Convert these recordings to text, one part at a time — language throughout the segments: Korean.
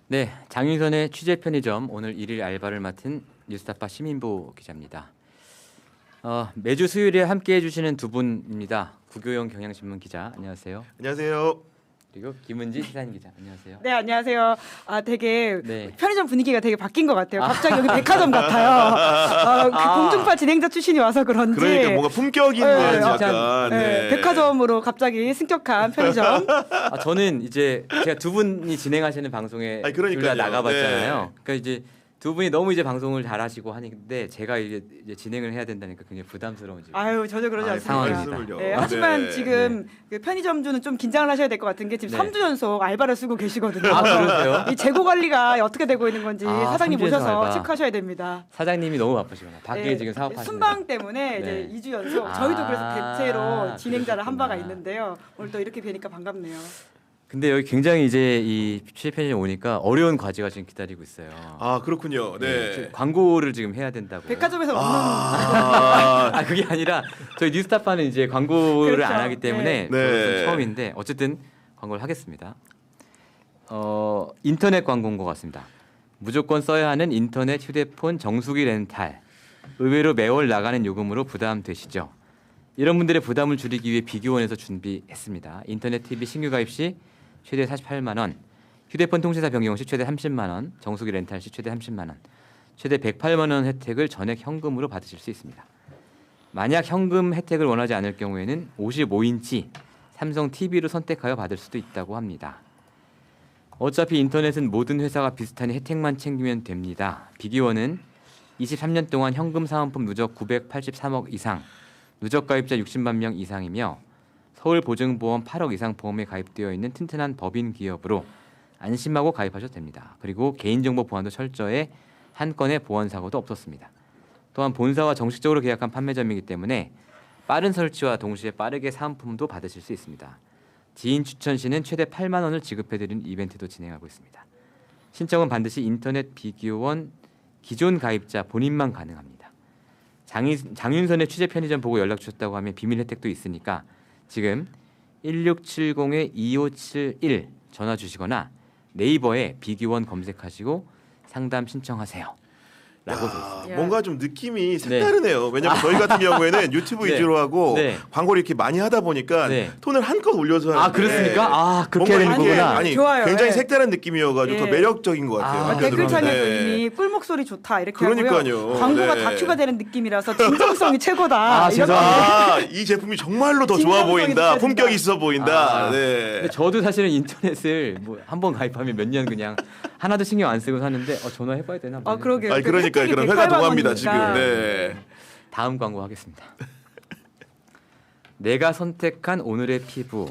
네, 장윤선의 취재 편의점 오늘 일일 알바를 맡은 뉴스타파 시민보 기자입니다. 매주 수요일에 함께해 주시는 두 분입니다. 구교영 경향신문 기자, 안녕하세요. 안녕하세요. 그리고 김은지 시사인 기자, 안녕하세요. 네, 안녕하세요. 되게 네. 편의점 분위기가 되게 바뀐 것 같아요. 갑자기 여기 백화점 같아요. 그 공중파 진행자 출신이 와서 그런지. 그러니까 뭔가 품격 있는 네, 약간. 네, 백화점으로 갑자기 승격한 편의점. 저는 이제 제가 두 분이 진행하시는 방송에 아니, 둘 다 그러니까요. 나가봤잖아요. 네. 그러니까 이제 두 분이 너무 이제 방송을 잘하시고 하는데 제가 이제 진행을 해야 된다니까 굉장히 부담스러운 지금. 아유, 전혀 그러지 아유, 않습니다. 상황입니다. 네, 하지만 네. 지금 그 편의점주는 좀 긴장을 하셔야 될 것 같은 게 지금 네. 3주 연속 알바를 쓰고 계시거든요. 아, 그러세요? 이 재고 관리가 어떻게 되고 있는 건지 사장님 3주 연속 모셔서 알바. 체크하셔야 됩니다. 사장님이 너무 바쁘시구나. 밖에 네, 지금 사업하시는. 순방 때문에 네. 이제 2주 연속 저희도 그래서 대체로 진행자를 한 바가 그러셨구나. 있는데요. 오늘 또 이렇게 뵈니까 반갑네요. 근데 여기 굉장히 이제 이 취재 편의점 오니까 어려운 과제가 지금 기다리고 있어요. 아 그렇군요. 네. 지금 광고를 지금 해야 된다고. 백화점에서 없는 그게 아니라 저희 뉴스타파는 이제 광고를 그렇죠. 안 하기 때문에 네. 저는 처음인데 어쨌든 광고를 하겠습니다. 인터넷 광고인 것 같습니다. 무조건 써야 하는 인터넷 휴대폰 정수기 렌탈. 의외로 매월 나가는 요금으로 부담되시죠? 이런 분들의 부담을 줄이기 위해 비교원에서 준비했습니다. 인터넷 TV 신규 가입 시 최대 48만 원, 휴대폰 통신사 변경 시 최대 30만 원, 정수기 렌탈 시 최대 30만 원, 최대 108만 원 혜택을 전액 현금으로 받으실 수 있습니다. 만약 현금 혜택을 원하지 않을 경우에는 55인치 삼성 TV로 선택하여 받을 수도 있다고 합니다. 어차피 인터넷은 모든 회사가 비슷하니 혜택만 챙기면 됩니다. 비기원은 23년 동안 현금 사은품 누적 983억 이상, 누적 가입자 60만 명 이상이며 서울보증보험 8억 이상 보험에 가입되어 있는 튼튼한 법인 기업으로 안심하고 가입하셔도 됩니다. 그리고 개인정보 보안도 철저해 한 건의 보안 사고도 없었습니다. 또한 본사와 정식적으로 계약한 판매점이기 때문에 빠른 설치와 동시에 빠르게 사은품도 받으실 수 있습니다. 지인 추천 시는 최대 8만 원을 지급해드리는 이벤트도 진행하고 있습니다. 신청은 반드시 인터넷 비기원 기존 가입자 본인만 가능합니다. 장윤선의 취재 편의점 보고 연락 주셨다고 하면 비밀 혜택도 있으니까 지금 1670-2571 전화 주시거나 네이버에 비기원 검색하시고 상담 신청하세요. 라고 돼 있습니다. 야. 뭔가 좀 느낌이 색다르네요. 왜냐면 저희 같은 경우에는 유튜브 네. 위주로 하고 네. 광고를 이렇게 많이 하다 보니까 네. 톤을 한껏 올려서 하는데 그렇습니까? 그렇게 뭔가 되는 이렇게 거구나. 아니 좋아요. 굉장히 예. 색다른 느낌이어가지고 더 예. 매력적인 것 같아요. 한편으로는. 댓글창에도 네. 이미 꿀 목소리 좋다 이렇게 그러니까요. 하고요. 광고가 네. 다큐가 되는 느낌이라서 진정성이 최고다. 죄송합니다. 이 제품이 정말로 더 좋아 진정성이 보인다. 느껴진다. 품격 있어 보인다. 네. 근데 저도 사실은 인터넷을 뭐 한 번 가입하면 몇 년 그냥 하나도 신경 안 쓰고 사는데 전화해봐야 되나? 그러게요. 아니 그러니까 그럼 회가 동합니다 지금. 네. 다음 광고 하겠습니다. 내가 선택한 오늘의 피부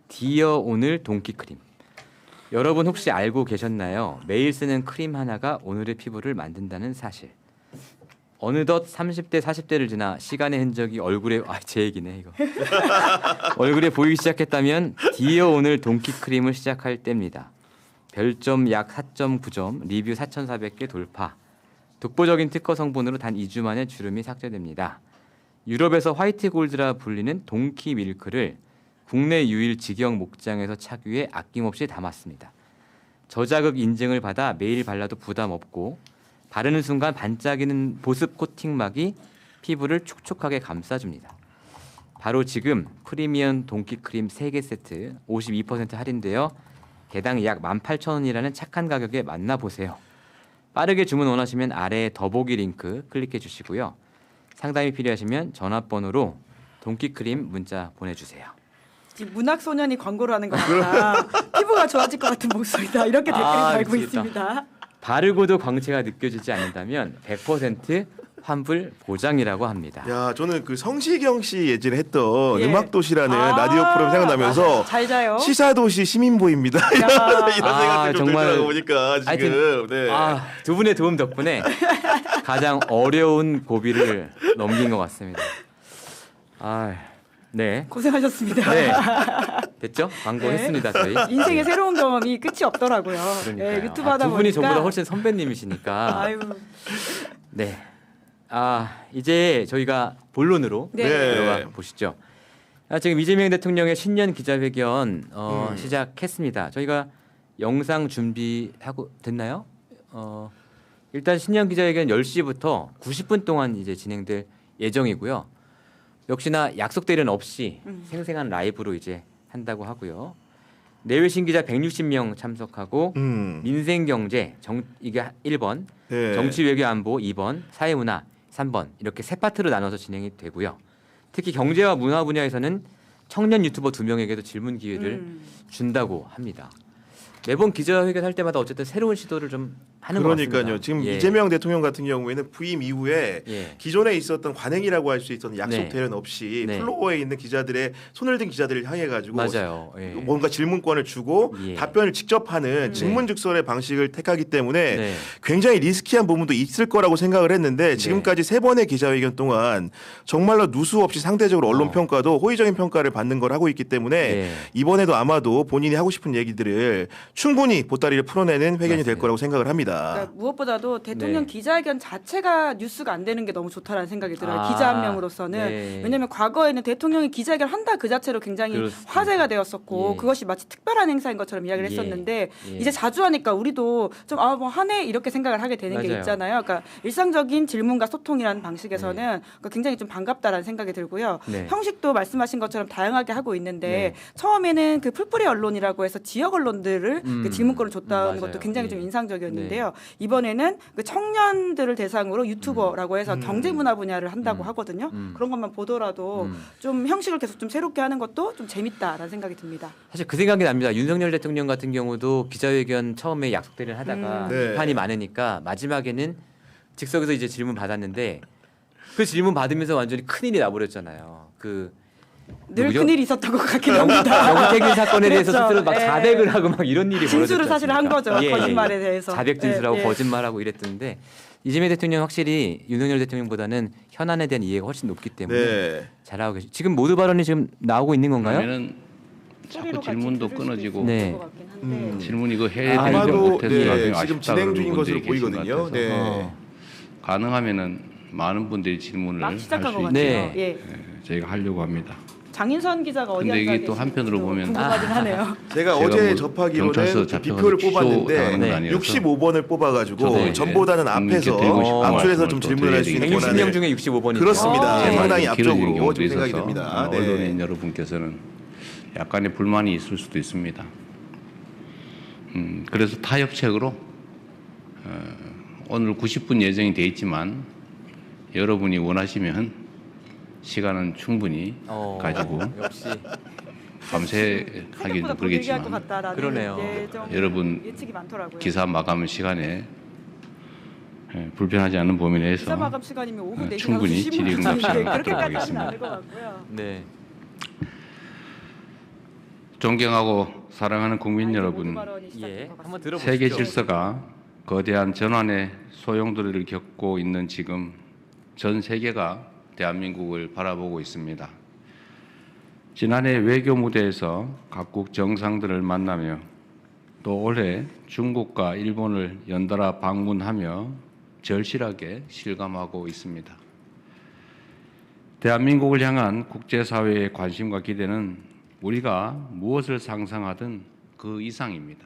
디어 오늘 동키 크림. 여러분 혹시 알고 계셨나요? 매일 쓰는 크림 하나가 오늘의 피부를 만든다는 사실. 어느덧 30대 40대를 지나 시간의 흔적이 얼굴에 제 얘기네 이거. 얼굴에 보이기 시작했다면 디어 오늘 동키 크림을 시작할 때입니다. 별점 약 4.9점, 리뷰 4,400개 돌파. 독보적인 특허 성분으로 단 2주 만에 주름이 삭제됩니다. 유럽에서 화이트 골드라 불리는 동키 밀크를 국내 유일 직영 목장에서 착유해 아낌없이 담았습니다. 저자극 인증을 받아 매일 발라도 부담 없고 바르는 순간 반짝이는 보습 코팅막이 피부를 촉촉하게 감싸줍니다. 바로 지금 프리미엄 동키 크림 3개 세트 52% 할인되어 개당 약 18,000원이라는 착한 가격에 만나보세요. 빠르게 주문 원하시면 아래에 더보기 링크 클릭해 주시고요. 상담이 필요하시면 전화번호로 동키크림 문자 보내주세요. 지금 문학 소년이 광고를 하는 것 같다. 피부가 좋아질 것 같은 목소리다. 이렇게 댓글이 달고 미치겠다. 있습니다. 바르고도 광채가 느껴지지 않는다면 100% 환불 보장이라고 합니다. 야, 저는 그 성시경 씨 예전에 했던 예. 음악도시라는 라디오 프로그램 생각나면서 맞아요. 잘 자요. 시사도시 시민보입니다. 이런 생각이 좀 정말. 들더라고 보니까 지금. 하여튼, 네. 두 분의 도움 덕분에 가장 어려운 고비를 넘긴 것 같습니다. 네. 고생하셨습니다. 네. 됐죠? 광고했습니다 저희. 인생의 새로운 경험이 끝이 없더라고요. 그러니까요. 유튜브 하다 두 분이 보니까. 저보다 훨씬 선배님이시니까. 아유. 네. 이제 저희가 본론으로 네. 들어가 보시죠. 지금 이재명 대통령의 신년 기자회견 시작했습니다. 저희가 영상 준비하고 됐나요? 일단 신년 기자회견 10시부터 90분 동안 이제 진행될 예정이고요. 역시나 약속대련 없이 생생한 라이브로 이제 한다고 하고요. 내외신 기자 160명 참석하고 민생경제 이게 1번, 네. 정치외교안보 2번, 사회문화 3번 이렇게 세 파트로 나눠서 진행이 되고요. 특히 경제와 문화 분야에서는 청년 유튜버 2명에게도 질문 기회를 준다고 합니다. 매번 기자회견 할 때마다 어쨌든 새로운 시도를 좀 하는 것 같습니다. 그러니까요. 지금 예. 이재명 대통령 같은 경우에는 부임 이후에 예. 기존에 있었던 관행이라고 할 수 있었던 약속 네. 대련 없이 네. 플로어에 있는 기자들의 손을 든 기자들을 향해 가지고 맞아요. 예. 뭔가 질문권을 주고 예. 답변을 직접 하는 직문즉설의 방식을 택하기 때문에 네. 굉장히 리스키한 부분도 있을 거라고 생각을 했는데 지금까지 3번의 기자회견 동안 정말로 누수 없이 상대적으로 언론 평가도 호의적인 평가를 받는 걸 하고 있기 때문에 네. 이번에도 아마도 본인이 하고 싶은 얘기들을 충분히 보따리를 풀어내는 회견이 될 맞습니다. 거라고 생각을 합니다. 그러니까 무엇보다도 대통령 네. 기자회견 자체가 뉴스가 안 되는 게 너무 좋다라는 생각이 들어요. 아, 기자 한 명으로서는. 네. 왜냐하면 과거에는 대통령이 기자회견 한다 그 자체로 굉장히 그렇습니다. 화제가 되었었고 예. 그것이 마치 특별한 행사인 것처럼 이야기를 예. 했었는데 예. 이제 자주 하니까 우리도 좀 뭐 하네 이렇게 생각을 하게 되는 게 맞아요. 있잖아요. 그러니까 일상적인 질문과 소통이라는 방식에서는 그러니까 굉장히 좀 반갑다라는 생각이 들고요. 네. 형식도 말씀하신 것처럼 다양하게 하고 있는데 네. 처음에는 그 풀뿌리 언론이라고 해서 지역 언론들을 그 질문권을 줬다는 맞아요. 것도 굉장히 예. 좀 인상적이었는데요. 이번에는 그 청년들을 대상으로 유튜버라고 해서 경제 문화 분야를 한다고 하거든요. 그런 것만 보더라도 좀 형식을 계속 좀 새롭게 하는 것도 좀 재밌다라는 생각이 듭니다. 사실 그 생각이 납니다. 윤석열 대통령 같은 경우도 기자회견 처음에 약속대련 하다가 네. 비판이 많으니까 마지막에는 즉석에서 이제 질문 받았는데 그 질문 받으면서 완전히 큰일이 나버렸잖아요. 늘 누구죠? 큰일이 있었던 것 같긴 합니다. 영태균 사건에 대해서 그렇죠. 스스로 막 예. 자백을 하고 막 이런 일이 진술을 벌어졌지 사실 한 않습니까? 거죠. 거짓말에 대해서. 자백 진술하고 예, 예. 거짓말하고 이랬던데 이재명 대통령 확실히 윤석열 대통령보다는 현안에 대한 이해가 훨씬 높기 때문에 네. 잘하고 계시죠. 지금 모두 발언이 지금 나오고 있는 건가요? 그러면은 소리로 자꾸 같이 질문도 들을 수도 끊어지고 네. 있을 것 같긴 한데. 질문 이거 해야 되는데 아마도 못해서 네, 나중에 지금 아쉽다 진행 그러는 중인 분들이 것으로 계신 것 보이거든요. 같아서 네. 가능하면 많은 분들이 질문을 막 할 수 시작한 것 있게 같아요. 네. 예. 저희가 하려고 합니다. 장인선 기자가 어디 근데 앉아 이게 또 계신지 한편으로 보면 궁금하긴 하네요. 제가 제가 어제 뭐 접하기로는 경찰서 그 잡혀가지고 비표를 취소 뽑았는데 당하는 건 네. 아니어서 65번을 뽑아가지고 저도 전보다는 이제 앞에서 드리고 싶은 암출해서 말씀을 좀 또 질문을 할 수 드려야 있는 160명 권한을 중에 65번이죠. 그렇습니다. 제 말이 상당히 좀 길어진 앞쪽으로 경우도 좀 생각이 있어서 됩니다. 네. 언론인 여러분께서는 약간의 불만이 있을 수도 있습니다. 그래서 타협책으로 오늘 90분 예정이 돼 있지만 여러분이 원하시면 시간은 충분히 가지고 역시 밤새 하긴 생각보다 더 길게 할 것 그러겠지만 같다라는 그러네요. 여러분 예측이 많더라고요. 기사 마감 시간에 불편하지 않은 범위 기사 내에서 마감 시간이면 오후 4시 충분히 질의응답 시간을 갖도록 그렇게까지는 하겠습니다. 않을 것 같고요. 네. 존경하고 사랑하는 국민 여러분, 예. 한번 들어보시죠. 세계 질서가 거대한 전환의 소용돌이를 겪고 있는 지금 전 세계가 대한민국을 바라보고 있습니다. 지난해 외교 무대에서 각국 정상들을 만나며 또 올해 중국과 일본을 연달아 방문하며 절실하게 실감하고 있습니다. 대한민국을 향한 국제사회의 관심과 기대는 우리가 무엇을 상상하든 그 이상입니다.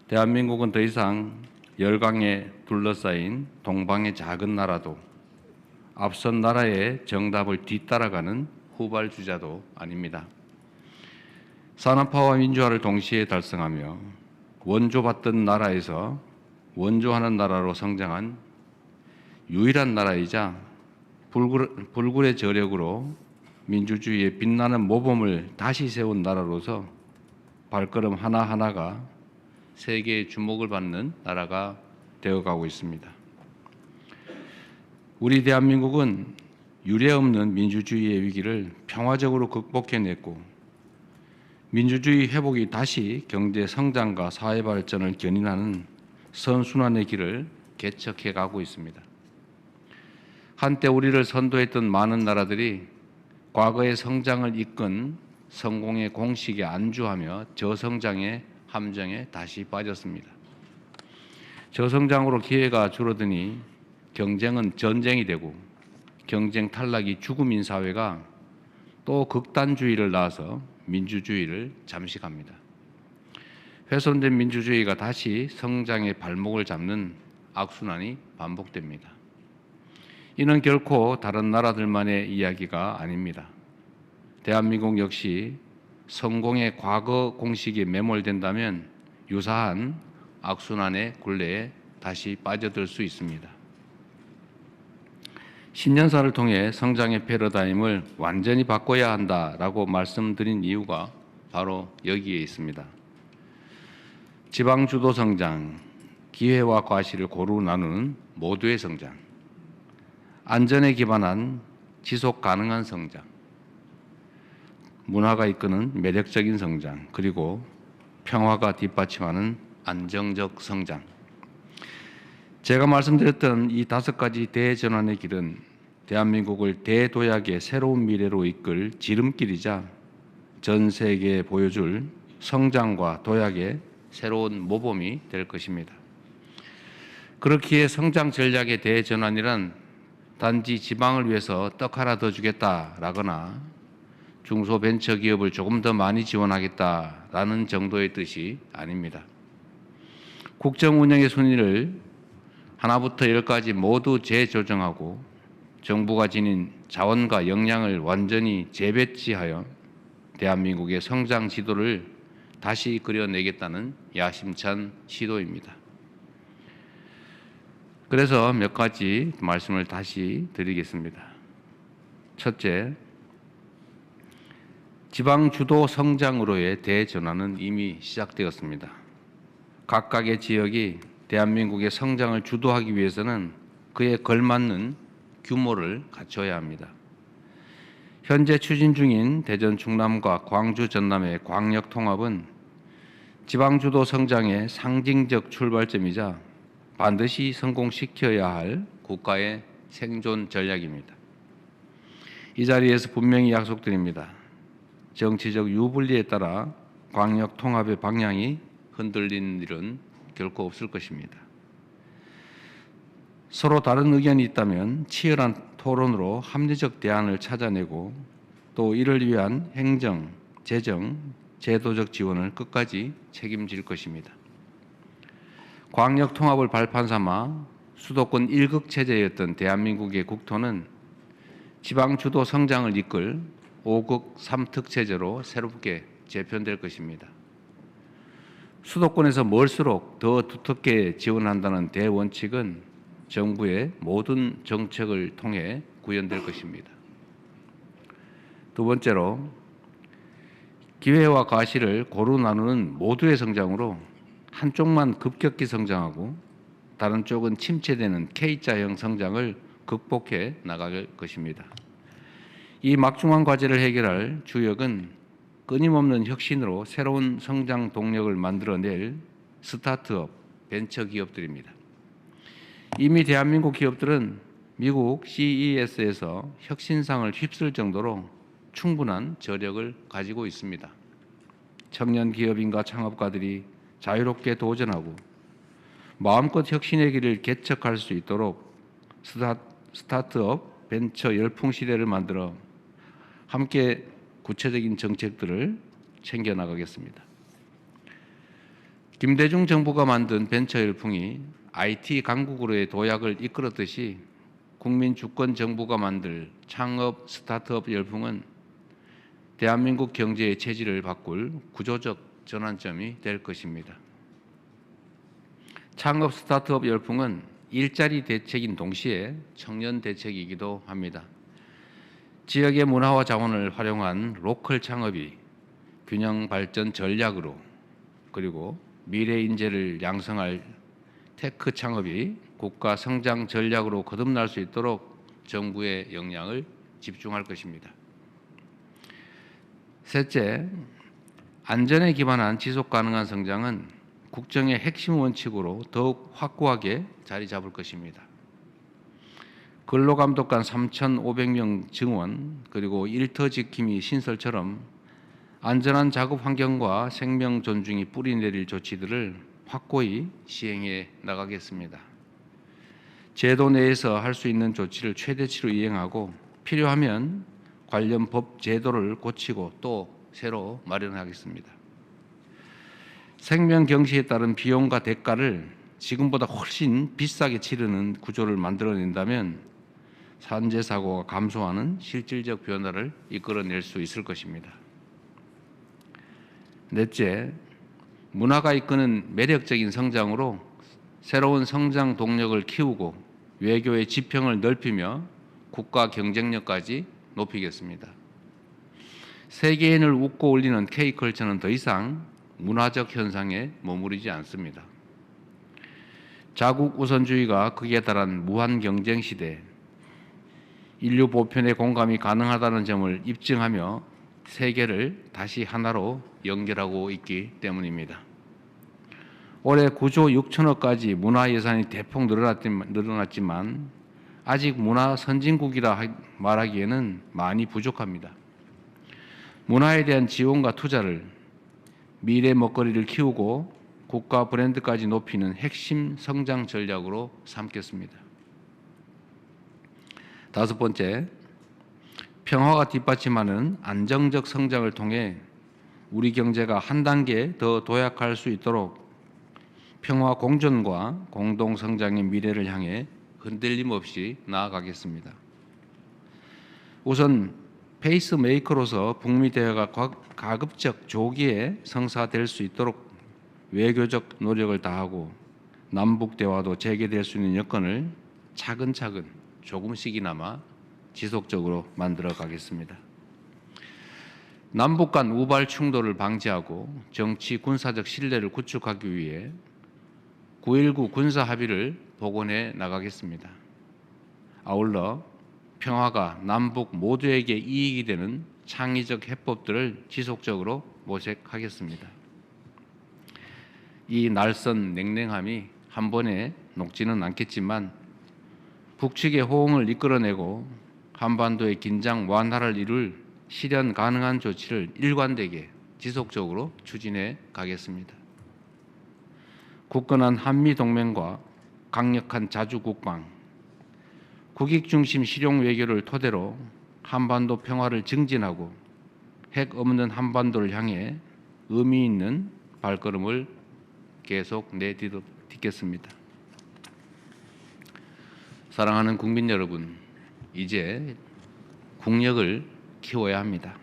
대한민국은 더 이상 열강에 둘러싸인 동방의 작은 나라도 앞선 나라의 정답을 뒤따라가는 후발주자도 아닙니다. 산업화와 민주화를 동시에 달성하며 원조받던 나라에서 원조하는 나라로 성장한 유일한 나라이자 불굴의 저력으로 민주주의의 빛나는 모범을 다시 세운 나라로서 발걸음 하나하나가 세계의 주목을 받는 나라가 되어가고 있습니다. 우리 대한민국은 유례없는 민주주의의 위기를 평화적으로 극복해냈고 민주주의 회복이 다시 경제 성장과 사회 발전을 견인하는 선순환의 길을 개척해 가고 있습니다. 한때 우리를 선도했던 많은 나라들이 과거의 성장을 이끈 성공의 공식에 안주하며 저성장의 함정에 다시 빠졌습니다. 저성장으로 기회가 줄어드니 경쟁은 전쟁이 되고 경쟁 탈락이 죽음인 사회가 또 극단주의를 낳아서 민주주의를 잠식합니다. 훼손된 민주주의가 다시 성장의 발목을 잡는 악순환이 반복됩니다. 이는 결코 다른 나라들만의 이야기가 아닙니다. 대한민국 역시 성공의 과거 공식에 매몰된다면 유사한 악순환의 굴레에 다시 빠져들 수 있습니다. 신년사를 통해 성장의 패러다임을 완전히 바꿔야 한다라고 말씀드린 이유가 바로 여기에 있습니다. 지방주도 성장, 기회와 과실을 고루 나누는 모두의 성장, 안전에 기반한 지속 가능한 성장, 문화가 이끄는 매력적인 성장, 그리고 평화가 뒷받침하는 안정적 성장. 제가 말씀드렸던 이 5가지 대전환의 길은 대한민국을 대도약의 새로운 미래로 이끌 지름길이자 전 세계에 보여줄 성장과 도약의 새로운 모범이 될 것입니다. 그렇기에 성장 전략의 대전환이란 단지 지방을 위해서 떡 하나 더 주겠다라거나 중소벤처기업을 조금 더 많이 지원하겠다라는 정도의 뜻이 아닙니다. 국정 운영의 순위를 하나부터 10까지 모두 재조정하고 정부가 지닌 자원과 역량을 완전히 재배치하여 대한민국의 성장 지도를 다시 그려내겠다는 야심찬 시도입니다. 그래서 몇 가지 말씀을 다시 드리겠습니다. 첫째, 지방 주도 성장으로의 대전환은 이미 시작되었습니다. 각각의 지역이 대한민국의 성장을 주도하기 위해서는 그에 걸맞는 규모를 갖춰야 합니다. 현재 추진 중인 대전 충남과 광주 전남의 광역 통합은 지방주도 성장의 상징적 출발점이자 반드시 성공시켜야 할 국가의 생존 전략입니다. 이 자리에서 분명히 약속드립니다. 정치적 유불리에 따라 광역 통합의 방향이 흔들리는 일은 결코 없을 것입니다. 서로 다른 의견이 있다면 치열한 토론으로 합리적 대안을 찾아내고 또 이를 위한 행정, 재정, 제도적 지원을 끝까지 책임질 것입니다. 광역 통합을 발판 삼아 수도권 1극 체제였던 대한민국의 국토는 지방 주도 성장을 이끌 5극 3특 체제로 새롭게 재편될 것입니다. 수도권에서 멀수록 더 두텁게 지원한다는 대원칙은 정부의 모든 정책을 통해 구현될 것입니다. 두 번째로, 기회와 과실을 고루 나누는 모두의 성장으로 한쪽만 급격히 성장하고 다른 쪽은 침체되는 K자형 성장을 극복해 나갈 것입니다. 이 막중한 과제를 해결할 주역은 끊임없는 혁신으로 새로운 성장 동력을 만들어낼 스타트업, 벤처기업들입니다. 이미 대한민국 기업들은 미국 CES에서 혁신상을 휩쓸 정도로 충분한 저력을 가지고 있습니다. 청년 기업인과 창업가들이 자유롭게 도전하고 마음껏 혁신의 길을 개척할 수 있도록 스타트업 벤처 열풍 시대를 만들어 함께 구체적인 정책들을 챙겨나가겠습니다. 김대중 정부가 만든 벤처 열풍이 IT 강국으로의 도약을 이끌었듯이 국민 주권 정부가 만들 창업 스타트업 열풍은 대한민국 경제의 체질을 바꿀 구조적 전환점이 될 것입니다. 창업 스타트업 열풍은 일자리 대책인 동시에 청년 대책이기도 합니다. 지역의 문화와 자원을 활용한 로컬 창업이 균형 발전 전략으로, 그리고 미래 인재를 양성할 테크 창업이 국가 성장 전략으로 거듭날 수 있도록 정부의 역량을 집중할 것입니다. 셋째, 안전에 기반한 지속 가능한 성장은 국정의 핵심 원칙으로 더욱 확고하게 자리 잡을 것입니다. 근로감독관 3,500명 증원, 그리고 일터 지킴이 신설처럼 안전한 작업 환경과 생명 존중이 뿌리 내릴 조치들을 확고히 시행해 나가겠습니다. 제도 내에서 할 수 있는 조치를 최대치로 이행하고 필요하면 관련 법 제도를 고치고 또 새로 마련하겠습니다. 생명 경시에 따른 비용과 대가를 지금보다 훨씬 비싸게 치르는 구조를 만들어낸다면 산재 사고가 감소하는 실질적 변화를 이끌어낼 수 있을 것입니다. 넷째, 문화가 이끄는 매력적인 성장으로 새로운 성장 동력을 키우고 외교의 지평을 넓히며 국가 경쟁력까지 높이겠습니다. 세계인을 웃고 올리는 K컬처는 더 이상 문화적 현상에 머무르지 않습니다. 자국 우선주의가 극에 달한 무한 경쟁 시대, 인류 보편의 공감이 가능하다는 점을 입증하며 세계를 다시 하나로 연결하고 있기 때문입니다. 올해 9조 6천억까지 문화 예산이 대폭 늘어났지만 아직 문화 선진국이라 말하기에는 많이 부족합니다. 문화에 대한 지원과 투자를 미래 먹거리를 키우고 국가 브랜드까지 높이는 핵심 성장 전략으로 삼겠습니다. 다섯 번째, 평화가 뒷받침하는 안정적 성장을 통해 우리 경제가 한 단계 더 도약할 수 있도록 평화 공존과 공동 성장의 미래를 향해 흔들림 없이 나아가겠습니다. 우선 페이스메이커로서 북미 대화가 가급적 조기에 성사될 수 있도록 외교적 노력을 다하고 남북 대화도 재개될 수 있는 여건을 차근차근 조금씩이나마 지속적으로 만들어 가겠습니다. 남북 간 우발 충돌을 방지하고 정치 군사적 신뢰를 구축하기 위해 9.19 군사 합의를 복원해 나가겠습니다. 아울러 평화가 남북 모두에게 이익이 되는 창의적 해법들을 지속적으로 모색하겠습니다. 이 날선 냉랭함이 한 번에 녹지는 않겠지만 북측의 호응을 이끌어내고 한반도의 긴장 완화를 이룰 실현 가능한 조치를 일관되게 지속적으로 추진해 가겠습니다. 굳건한 한미 동맹과 강력한 자주 국방, 국익 중심 실용 외교를 토대로 한반도 평화를 증진하고 핵 없는 한반도를 향해 의미 있는 발걸음을 계속 내딛겠습니다. 사랑하는 국민 여러분, 이제 국력을 키워야 합니다.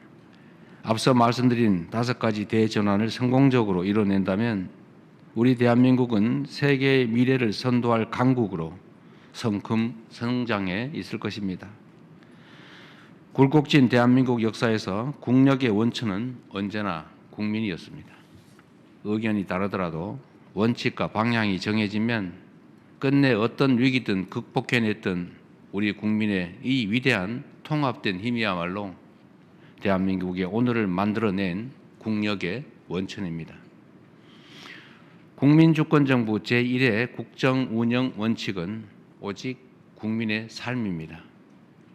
앞서 말씀드린 5가지 대전환을 성공적으로 이뤄낸다면 우리 대한민국은 세계의 미래를 선도할 강국으로 성큼 성장해 있을 것입니다. 굴곡진 대한민국 역사에서 국력의 원천은 언제나 국민이었습니다. 의견이 다르더라도 원칙과 방향이 정해지면 끝내 어떤 위기든 극복해냈던 우리 국민의 이 위대한 통합된 힘이야말로 대한민국의 오늘을 만들어낸 국력의 원천입니다. 국민주권정부 제1의 국정운영 원칙은 오직 국민의 삶입니다.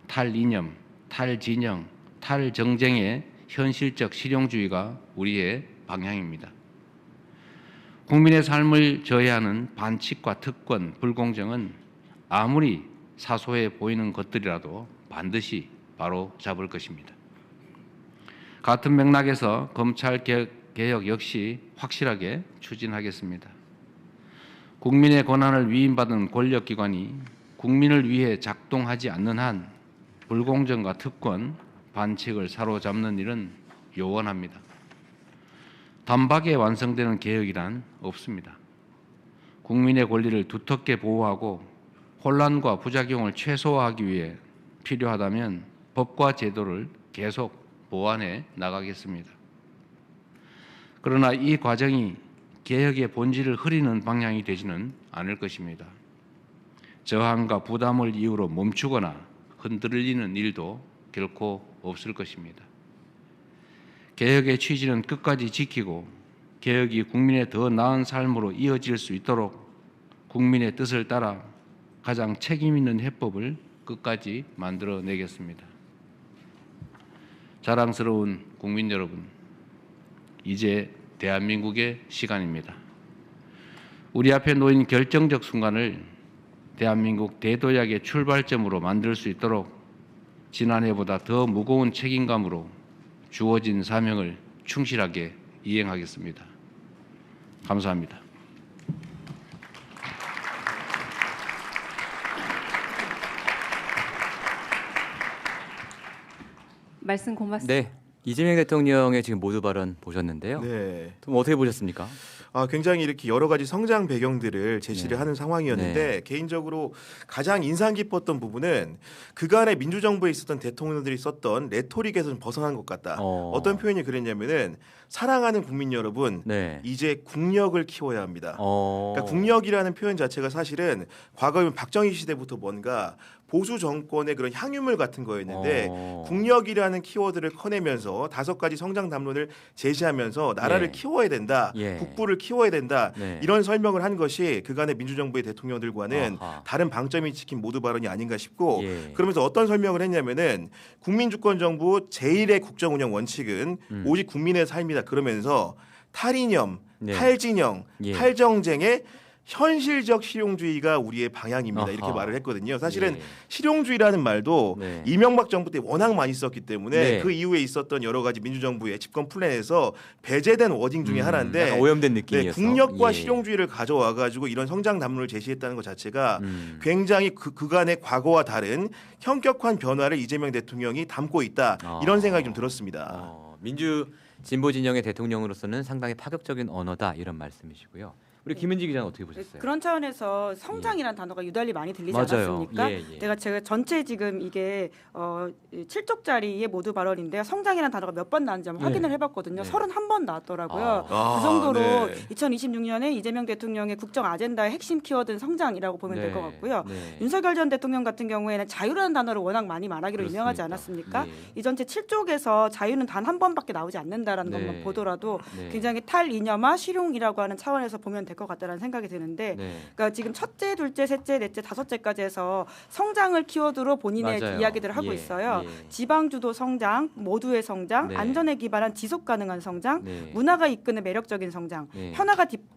탈이념, 탈진영, 탈정쟁의 현실적 실용주의가 우리의 방향입니다. 국민의 삶을 저해하는 반칙과 특권, 불공정은 아무리 사소해 보이는 것들이라도 반드시 바로 잡을 것입니다. 같은 맥락에서 검찰개혁 역시 확실하게 추진하겠습니다. 국민의 권한을 위임받은 권력기관이 국민을 위해 작동하지 않는 한 불공정과 특권, 반칙을 사로잡는 일은 요원합니다. 단박에 완성되는 개혁이란 없습니다. 국민의 권리를 두텁게 보호하고 혼란과 부작용을 최소화하기 위해 필요하다면 법과 제도를 계속 보완해 나가겠습니다. 그러나 이 과정이 개혁의 본질을 흐리는 방향이 되지는 않을 것입니다. 저항과 부담을 이유로 멈추거나 흔들리는 일도 결코 없을 것입니다. 개혁의 취지는 끝까지 지키고 개혁이 국민의 더 나은 삶으로 이어질 수 있도록 국민의 뜻을 따라 가장 책임 있는 해법을 끝까지 만들어내겠습니다. 자랑스러운 국민 여러분, 이제 대한민국의 시간입니다. 우리 앞에 놓인 결정적 순간을 대한민국 대도약의 출발점으로 만들 수 있도록 지난해보다 더 무거운 책임감으로 주어진 사명을 충실하게 이행하겠습니다. 감사합니다. 말씀 고맙습니다. 네, 이재명 대통령의 지금 모두 발언 보셨는데요. 네. 좀 어떻게 보셨습니까? 굉장히 이렇게 여러 가지 성장 배경들을 제시를 네. 하는 상황이었는데 네. 개인적으로 가장 인상 깊었던 부분은 그간의 민주정부에 있었던 대통령들이 썼던 레토릭에서 좀 벗어난 것 같다. 어떤 표현이 그랬냐면은 사랑하는 국민 여러분, 네. 이제 국력을 키워야 합니다. 그러니까 국력이라는 표현 자체가 사실은 과거에 박정희 시대부터 뭔가 보수 정권의 그런 향유물 같은 거였는데 국력이라는 키워드를 커내면서 5가지 성장 담론을 제시하면서 나라를 예. 키워야 된다, 예. 국부를 키워야 된다 네. 이런 설명을 한 것이 그간의 민주정부의 대통령들과는 아하. 다른 방점이 찍힌 모두 발언이 아닌가 싶고 예. 그러면서 어떤 설명을 했냐면은 국민주권정부 제1의 국정운영 원칙은 오직 국민의 삶이다 그러면서 탈이념, 네. 탈진영, 예. 탈정쟁의 현실적 실용주의가 우리의 방향입니다. 이렇게 아하. 말을 했거든요. 사실은 예. 실용주의라는 말도 네. 이명박 정부 때 워낙 많이 썼기 때문에 네. 그 이후에 있었던 여러 가지 민주정부의 집권 플랜에서 배제된 워딩 중에 하나인데 약간 오염된 네, 느낌이어서. 국력과 예. 실용주의를 가져와 가지고 이런 성장 담론을 제시했다는 것 자체가 음. 굉장히 그간의 과거와 다른 현격한 변화를 이재명 대통령이 담고 있다. 이런 생각이 좀 들었습니다. 민주 진보 진영의 대통령으로서는 상당히 파격적인 언어다 이런 말씀이시고요. 우리 김은지 기자는 어떻게 보셨어요? 그런 차원에서 성장이라는 단어가 유달리 많이 들리지 맞아요. 않았습니까? 예, 예. 제가 전체 지금 이게 7쪽짜리의 모두 발언인데요. 성장이라는 단어가 몇 번 나왔는지 한번 네. 확인을 해봤거든요. 네. 31번 나왔더라고요. 아, 그 정도로 네. 2026년에 이재명 대통령의 국정 아젠다의 핵심 키워드는 성장이라고 보면 될 것 같고요. 네. 윤석열 전 대통령 같은 경우에는 자유라는 단어를 워낙 많이 말하기로 그렇습니까? 유명하지 않았습니까? 예. 이 전체 7쪽에서 자유는 단 한 번밖에 나오지 않는다라는 네. 것만 보더라도 네. 굉장히 탈이념화 실용이라고 하는 차원에서 보면 될 것 같다는 생각이 드는데 네. 그러니까 지금 첫째, 둘째, 셋째, 넷째, 다섯째까지 해서 성장을 키워드로 본인의 맞아요. 이야기들을 하고 예, 있어요. 예. 지방주도 성장, 모두의 성장, 네. 안전에 기반한 지속 가능한 성장, 네. 문화가 이끄는 매력적인 성장, 네.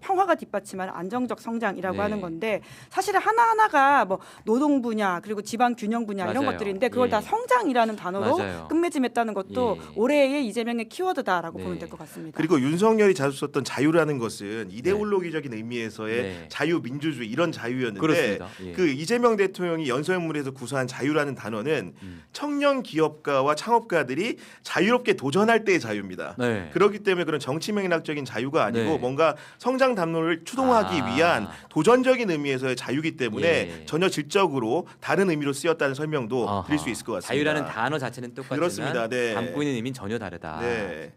평화가 뒷받침하는 안정적 성장이라고 네. 하는 건데 사실은 하나하나가 뭐 노동 분야 그리고 지방 균형 분야 이런 맞아요. 것들인데 그걸 예. 다 성장이라는 단어로 맞아요. 끝맺음했다는 것도 예. 올해의 이재명의 키워드다라고 네. 보면 될 것 같습니다. 그리고 윤석열이 자주 썼던 자유라는 것은 이데올로기적인 의미에서의 네. 자유 민주주의 이런 자유였는데 그렇습니다. 예. 그 이재명 대통령이 연설문에서 구사한 자유라는 단어는 음. 청년 기업가와 창업가들이 자유롭게 도전할 때의 자유입니다. 네. 그렇기 때문에 그런 정치 맥락적인 자유가 아니고 네. 뭔가 성장 담론을 추동하기 아. 위한 도전적인 의미에서의 자유이기 때문에 예. 전혀 질적으로 다른 의미로 쓰였다는 설명도 아하. 드릴 수 있을 것 같습니다. 자유라는 단어 자체는 똑같지만 그렇습니다. 네. 담고 있는 의미는 전혀 다르다. 네.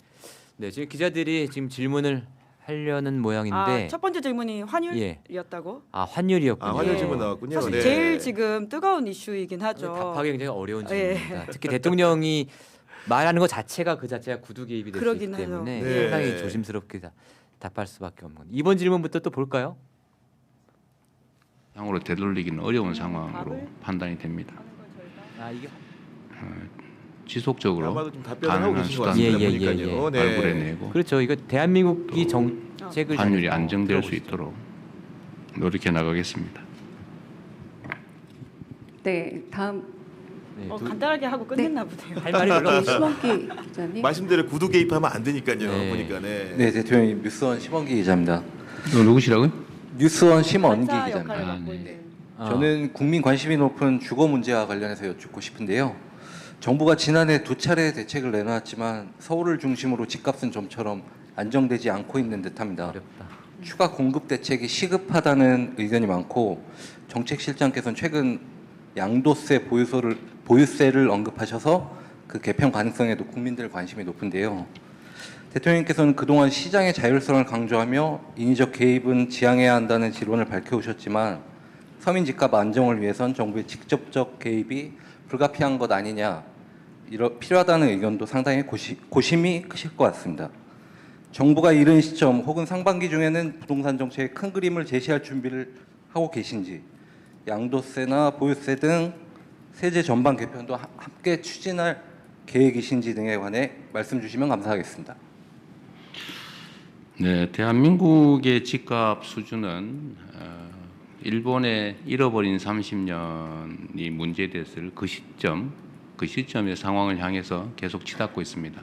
네, 지금 기자들이 지금 질문을 하려는 모양인데 첫 번째 질문이 환율이었다고? 환율이었군요. 환율 예. 질문 나왔군요. 사실 네. 제일 지금 뜨거운 이슈이긴 하죠. 답하기 굉장히 어려운 예. 질문입니다. 특히 대통령이 말하는 것 자체가 그 자체가 구두 개입이 될 수 있기 그러긴 하죠. 때문에 네. 상당히 조심스럽게 답할 수밖에 없는. 이번 질문부터 또 볼까요? 향후로 되돌리기는 어려운 상황으로 답을? 판단이 됩니다. 이게 지속적으로 아마도 좀 답변을 하고 가능한 계신 것 수단을 같습니다. 예, 예, 예, 보니까요. 네. 발굴해내고 그렇죠. 이거 대한민국이 정책을 환율이 잘해서 안정될 수 들어보시죠. 있도록 노력해 나가겠습니다. 네, 다음 네, 간단하게 하고 끝냈나 보네요. 할 말이 별로 없어요. 심원기 기자님. 말씀대로 구두 개입하면 안 되니까요. 네. 보니까 네. 네, 대통령님 뉴스원 심원기 기자입니다. 누구시라고요? 뉴스원 심원기 반사 기자입니다. 역할을 아, 맡고 네. 있는. 저는 국민 관심이 높은 주거 문제와 관련해서 여쭙고 싶은데요. 정부가 지난해 2차례 대책을 내놨지만 서울을 중심으로 집값은 좀처럼 안정되지 않고 있는 듯합니다. 어렵다. 추가 공급 대책이 시급하다는 의견이 많고 정책실장께서는 최근 양도세 보유세를 언급하셔서 그 개편 가능성에도 국민들 관심이 높은데요. 대통령께서는 그동안 시장의 자율성을 강조하며 인위적 개입은 지양해야 한다는 지론을 밝혀오셨지만 서민 집값 안정을 위해선 정부의 직접적 개입이 불가피한 것 아니냐 필요하다는 의견도 상당히 고심이 크실 것 같습니다. 정부가 이른 시점 혹은 상반기 중에는 부동산 정책의 큰 그림을 제시할 준비를 하고 계신지 양도세나 보유세 등 세제 전반 개편도 함께 추진할 계획이신지 등에 관해 말씀 주시면 감사하겠습니다. 네, 대한민국의 집값 수준은 일본의 잃어버린 30년이 문제됐을 그 시점의 상황을 향해서 계속 치닫고 있습니다.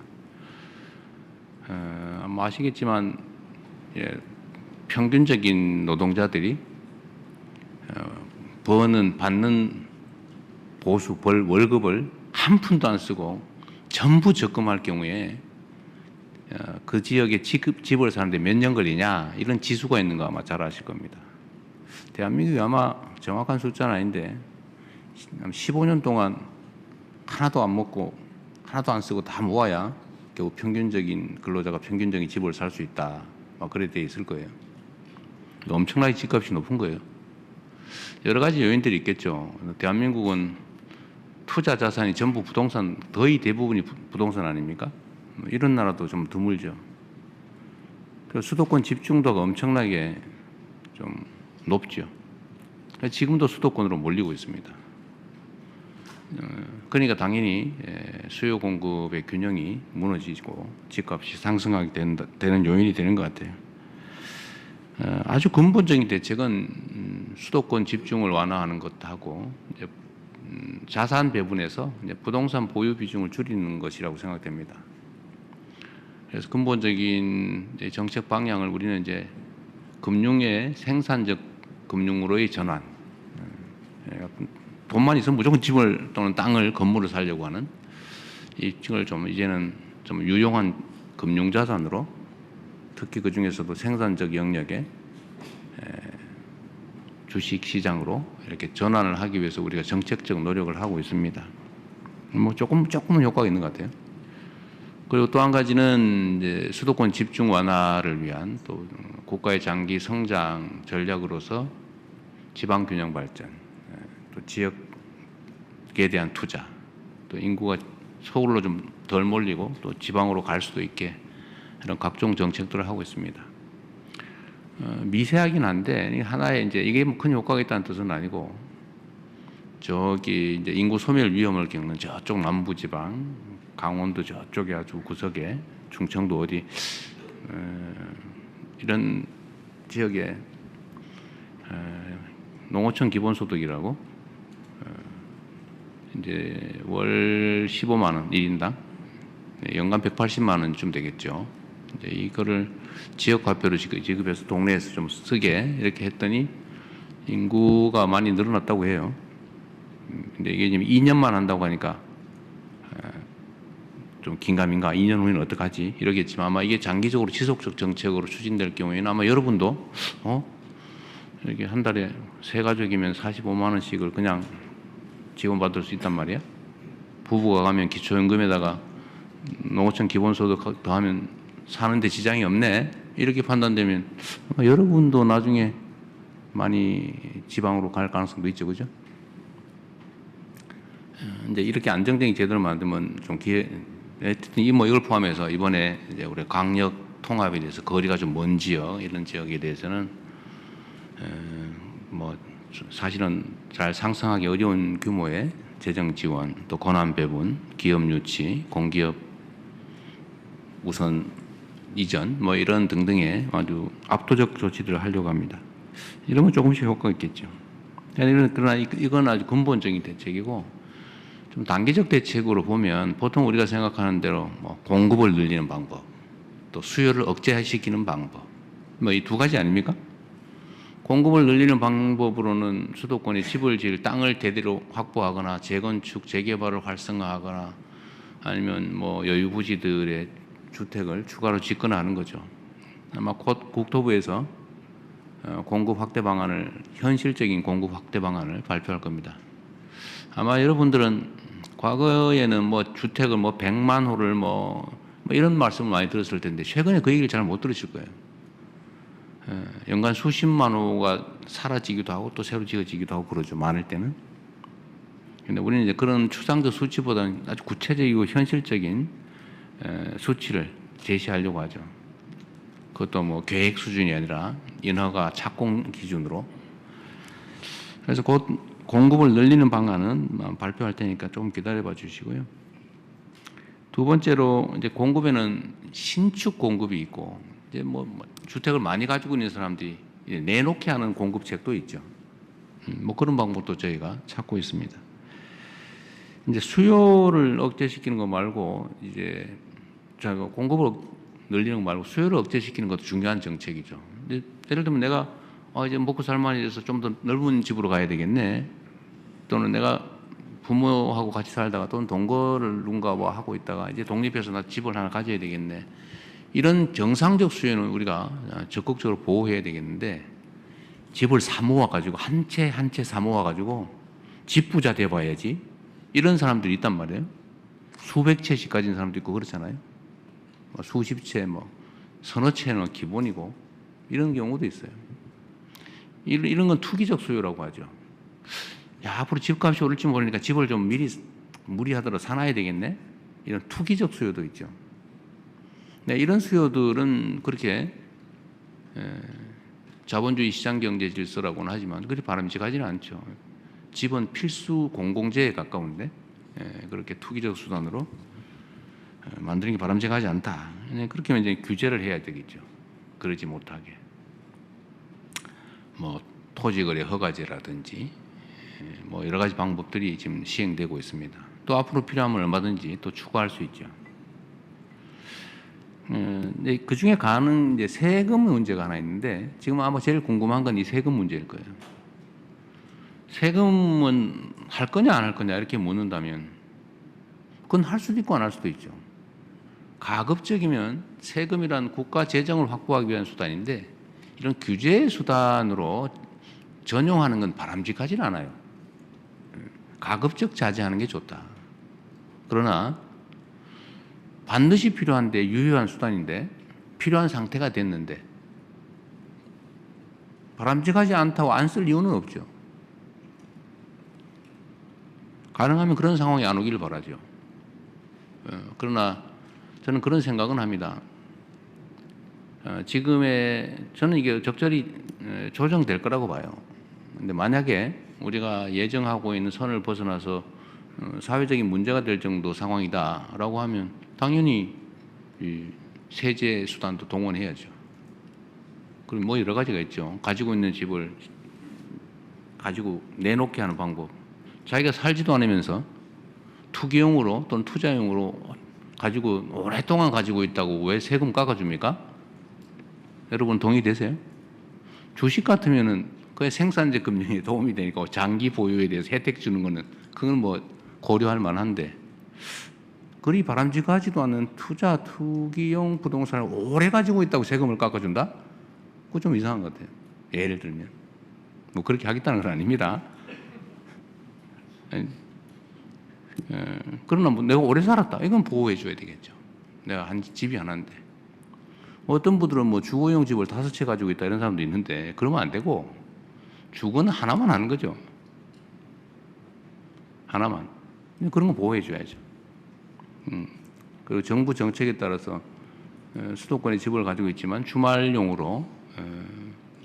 아마 아시겠지만 평균적인 노동자들이 받는 보수 월급을 한 푼도 안 쓰고 전부 적금할 경우에 그 지역에 집을 사는데 몇 년 걸리냐 이런 지수가 있는 거 아마 잘 아실 겁니다. 대한민국이 아마 정확한 숫자는 아닌데 15년 동안 하나도 안 먹고 하나도 안 쓰고 다 모아야 겨우 평균적인 근로자가 평균적인 집을 살 수 있다. 그래 돼 있을 거예요. 엄청나게 집값이 높은 거예요. 여러 가지 요인들이 있겠죠. 대한민국은 투자 자산이 전부 부동산, 거의 대부분이 부동산 아닙니까? 이런 나라도 좀 드물죠. 그래서 수도권 집중도가 엄청나게 좀 높죠. 지금도 수도권으로 몰리고 있습니다. 그러니까 당연히 수요 공급의 균형이 무너지고 집값이 상승하게 되는 요인이 되는 것 같아요. 아주 근본적인 대책은 수도권 집중을 완화하는 것하고 이제 자산 배분에서 이제 부동산 보유 비중을 줄이는 것이라고 생각됩니다. 그래서 근본적인 이제 정책 방향을 우리는 이제 금융의 생산적 금융으로의 전환. 돈만 있으면 무조건 집을 또는 땅을 건물을 사려고 하는 이걸 좀 이제는 좀 유용한 금융 자산으로 특히 그 중에서도 생산적 영역에 주식 시장으로 이렇게 전환을 하기 위해서 우리가 정책적 노력을 하고 있습니다. 뭐 조금은 효과가 있는 것 같아요. 그리고 또 한 가지는 이제 수도권 집중 완화를 위한 또 국가의 장기 성장 전략으로서 지방 균형 발전, 또 지역에 대한 투자, 또 인구가 서울로 좀 덜 몰리고 또 지방으로 갈 수도 있게 이런 각종 정책들을 하고 있습니다. 미세하긴 한데 하나의 이제 이게 뭐 큰 효과가 있다는 뜻은 아니고 저기 이제 인구 소멸 위험을 겪는 저쪽 남부 지방, 강원도 저쪽에 아주 구석에 충청도 어디 이런 지역에 농어촌 기본소득이라고 이제 월 15만 원 1인당 연간 180만 원쯤 되겠죠. 이제 이거를 지역 화폐로 지급해서 동네에서 좀 쓰게 이렇게 했더니 인구가 많이 늘어났다고 해요. 근데 이게 지금 2년만 한다고 하니까 좀 긴가민가 2년 후에는 어떡하지 이러겠지만 아마 이게 장기적으로 지속적 정책으로 추진될 경우에는 아마 여러분도 이렇게 한 달에 세 가족이면 45만 원씩을 그냥 지원받을 수 있단 말이야. 부부가 가면 기초연금에다가 농어촌 기본소득 더하면 사는데 지장이 없네 이렇게 판단되면 여러분도 나중에 많이 지방으로 갈 가능성도 있죠, 그죠? 이제 이렇게 안정적인 제도를 만들면 좀 이걸 포함해서 이번에 이제 우리 강력 통합에 대해서 거리가 좀 먼 지역 이런 지역에 대해서는 뭐 사실은 잘 상상하기 어려운 규모의 재정 지원, 또 권한 배분, 기업 유치, 공기업 우선 이전 뭐 이런 등등의 아주 압도적 조치들을 하려고 합니다. 이러면 조금씩 효과가 있겠죠. 그러나 이건 아주 근본적인 대책이고 좀 단기적 대책으로 보면 보통 우리가 생각하는 대로 뭐 공급을 늘리는 방법, 또 수요를 억제시키는 방법, 뭐 이 두 가지 아닙니까? 공급을 늘리는 방법으로는 수도권에 집을 지을 땅을 대대로 확보하거나 재건축, 재개발을 활성화하거나 아니면 뭐 여유부지들의 주택을 추가로 짓거나 하는 거죠. 아마 곧 국토부에서 공급 확대 방안을 현실적인 공급 확대 방안을 발표할 겁니다. 아마 여러분들은 과거에는 뭐 주택을 뭐 100만 호를 뭐 이런 말씀을 많이 들었을 텐데 최근에 그 얘기를 잘 못 들으실 거예요. 연간 수십만 호가 사라지기도 하고 또 새로 지어지기도 하고 그러죠. 많을 때는. 근데 우리는 이제 그런 추상적 수치보다는 아주 구체적이고 현실적인 수치를 제시하려고 하죠. 그것도 뭐 계획 수준이 아니라 인허가 착공 기준으로. 그래서 곧 공급을 늘리는 방안은 발표할 테니까 조금 기다려봐 주시고요. 두 번째로 이제 공급에는 신축 공급이 있고 이제 뭐 주택을 많이 가지고 있는 사람들이 내놓게 하는 공급책도 있죠. 뭐 그런 방법도 저희가 찾고 있습니다. 이제 수요를 억제시키는 거 말고 이제 공급을 늘리는 거 말고 수요를 억제시키는 것도 중요한 정책이죠. 근데 예를 들면 내가 이제 먹고 살만해져서 좀 더 넓은 집으로 가야 되겠네. 또는 내가 부모하고 같이 살다가 또는 동거를 누군가 뭐 하고 있다가 이제 독립해서 나 집을 하나 가져야 되겠네. 이런 정상적 수요는 우리가 적극적으로 보호해야 되겠는데 집을 사 모아 가지고 한 채 한 채 사 모아 가지고 집 부자 돼 봐야지. 이런 사람들이 있단 말이에요. 수백 채씩 가진 사람도 있고 그렇잖아요. 뭐 수십 채, 뭐 서너 채는 기본이고 이런 경우도 있어요. 이런 건 투기적 수요라고 하죠. 야, 앞으로 집값이 오를지 모르니까 집을 좀 미리 무리하더라도 사놔야 되겠네. 이런 투기적 수요도 있죠. 네, 이런 수요들은 그렇게 자본주의 시장 경제 질서라고는 하지만 그리 바람직하지는 않죠. 집은 필수 공공재에 가까운데 그렇게 투기적 수단으로 만드는 게 바람직하지 않다. 그렇게 하면 이제 규제를 해야 되겠죠. 그러지 못하게. 뭐 토지거래 허가제라든지 뭐 여러 가지 방법들이 지금 시행되고 있습니다. 또 앞으로 필요하면 얼마든지 또 추가할 수 있죠. 그 중에 가는 이제 세금 문제가 하나 있는데 지금 아마 제일 궁금한 건 이 세금 문제일 거예요. 세금은 할 거냐 안 할 거냐 이렇게 묻는다면 그건 할 수도 있고 안 할 수도 있죠. 가급적이면 세금이란 국가 재정을 확보하기 위한 수단인데 이런 규제 수단으로 전용하는 건 바람직하진 않아요. 가급적 자제하는 게 좋다. 그러나 반드시 필요한데 유효한 수단인데 필요한 상태가 됐는데 바람직하지 않다고 안 쓸 이유는 없죠. 가능하면 그런 상황이 안 오기를 바라죠. 그러나 저는 그런 생각은 합니다. 저는 이게 적절히 조정될 거라고 봐요. 근데 만약에 우리가 예정하고 있는 선을 벗어나서 사회적인 문제가 될 정도 상황이다라고 하면 당연히 이 세제 수단도 동원해야죠. 그리고 뭐 여러 가지가 있죠. 가지고 있는 집을 가지고 내놓게 하는 방법. 자기가 살지도 않으면서 투기용으로 또는 투자용으로 가지고 오랫동안 가지고 있다고 왜 세금 깎아줍니까? 여러분 동의되세요? 주식 같으면은 그게 생산재 금융에 도움이 되니까 장기 보유에 대해서 혜택 주는 거는 그건 뭐 고려할 만한데 그리 바람직하지도 않은 투기용 부동산을 오래 가지고 있다고 세금을 깎아준다? 그거 좀 이상한 것 같아요. 예를 들면 뭐 그렇게 하겠다는 건 아닙니다. 그러나 뭐 내가 오래 살았다. 이건 보호해 줘야 되겠죠. 내가 한 집이 하나인데. 어떤 분들은 뭐 주거용 집을 5채 가지고 있다 이런 사람도 있는데 그러면 안 되고 주거는 하나만 하는 거죠. 하나만. 그런 거 보호해 줘야죠. 그리고 정부 정책에 따라서 수도권에 집을 가지고 있지만 주말용으로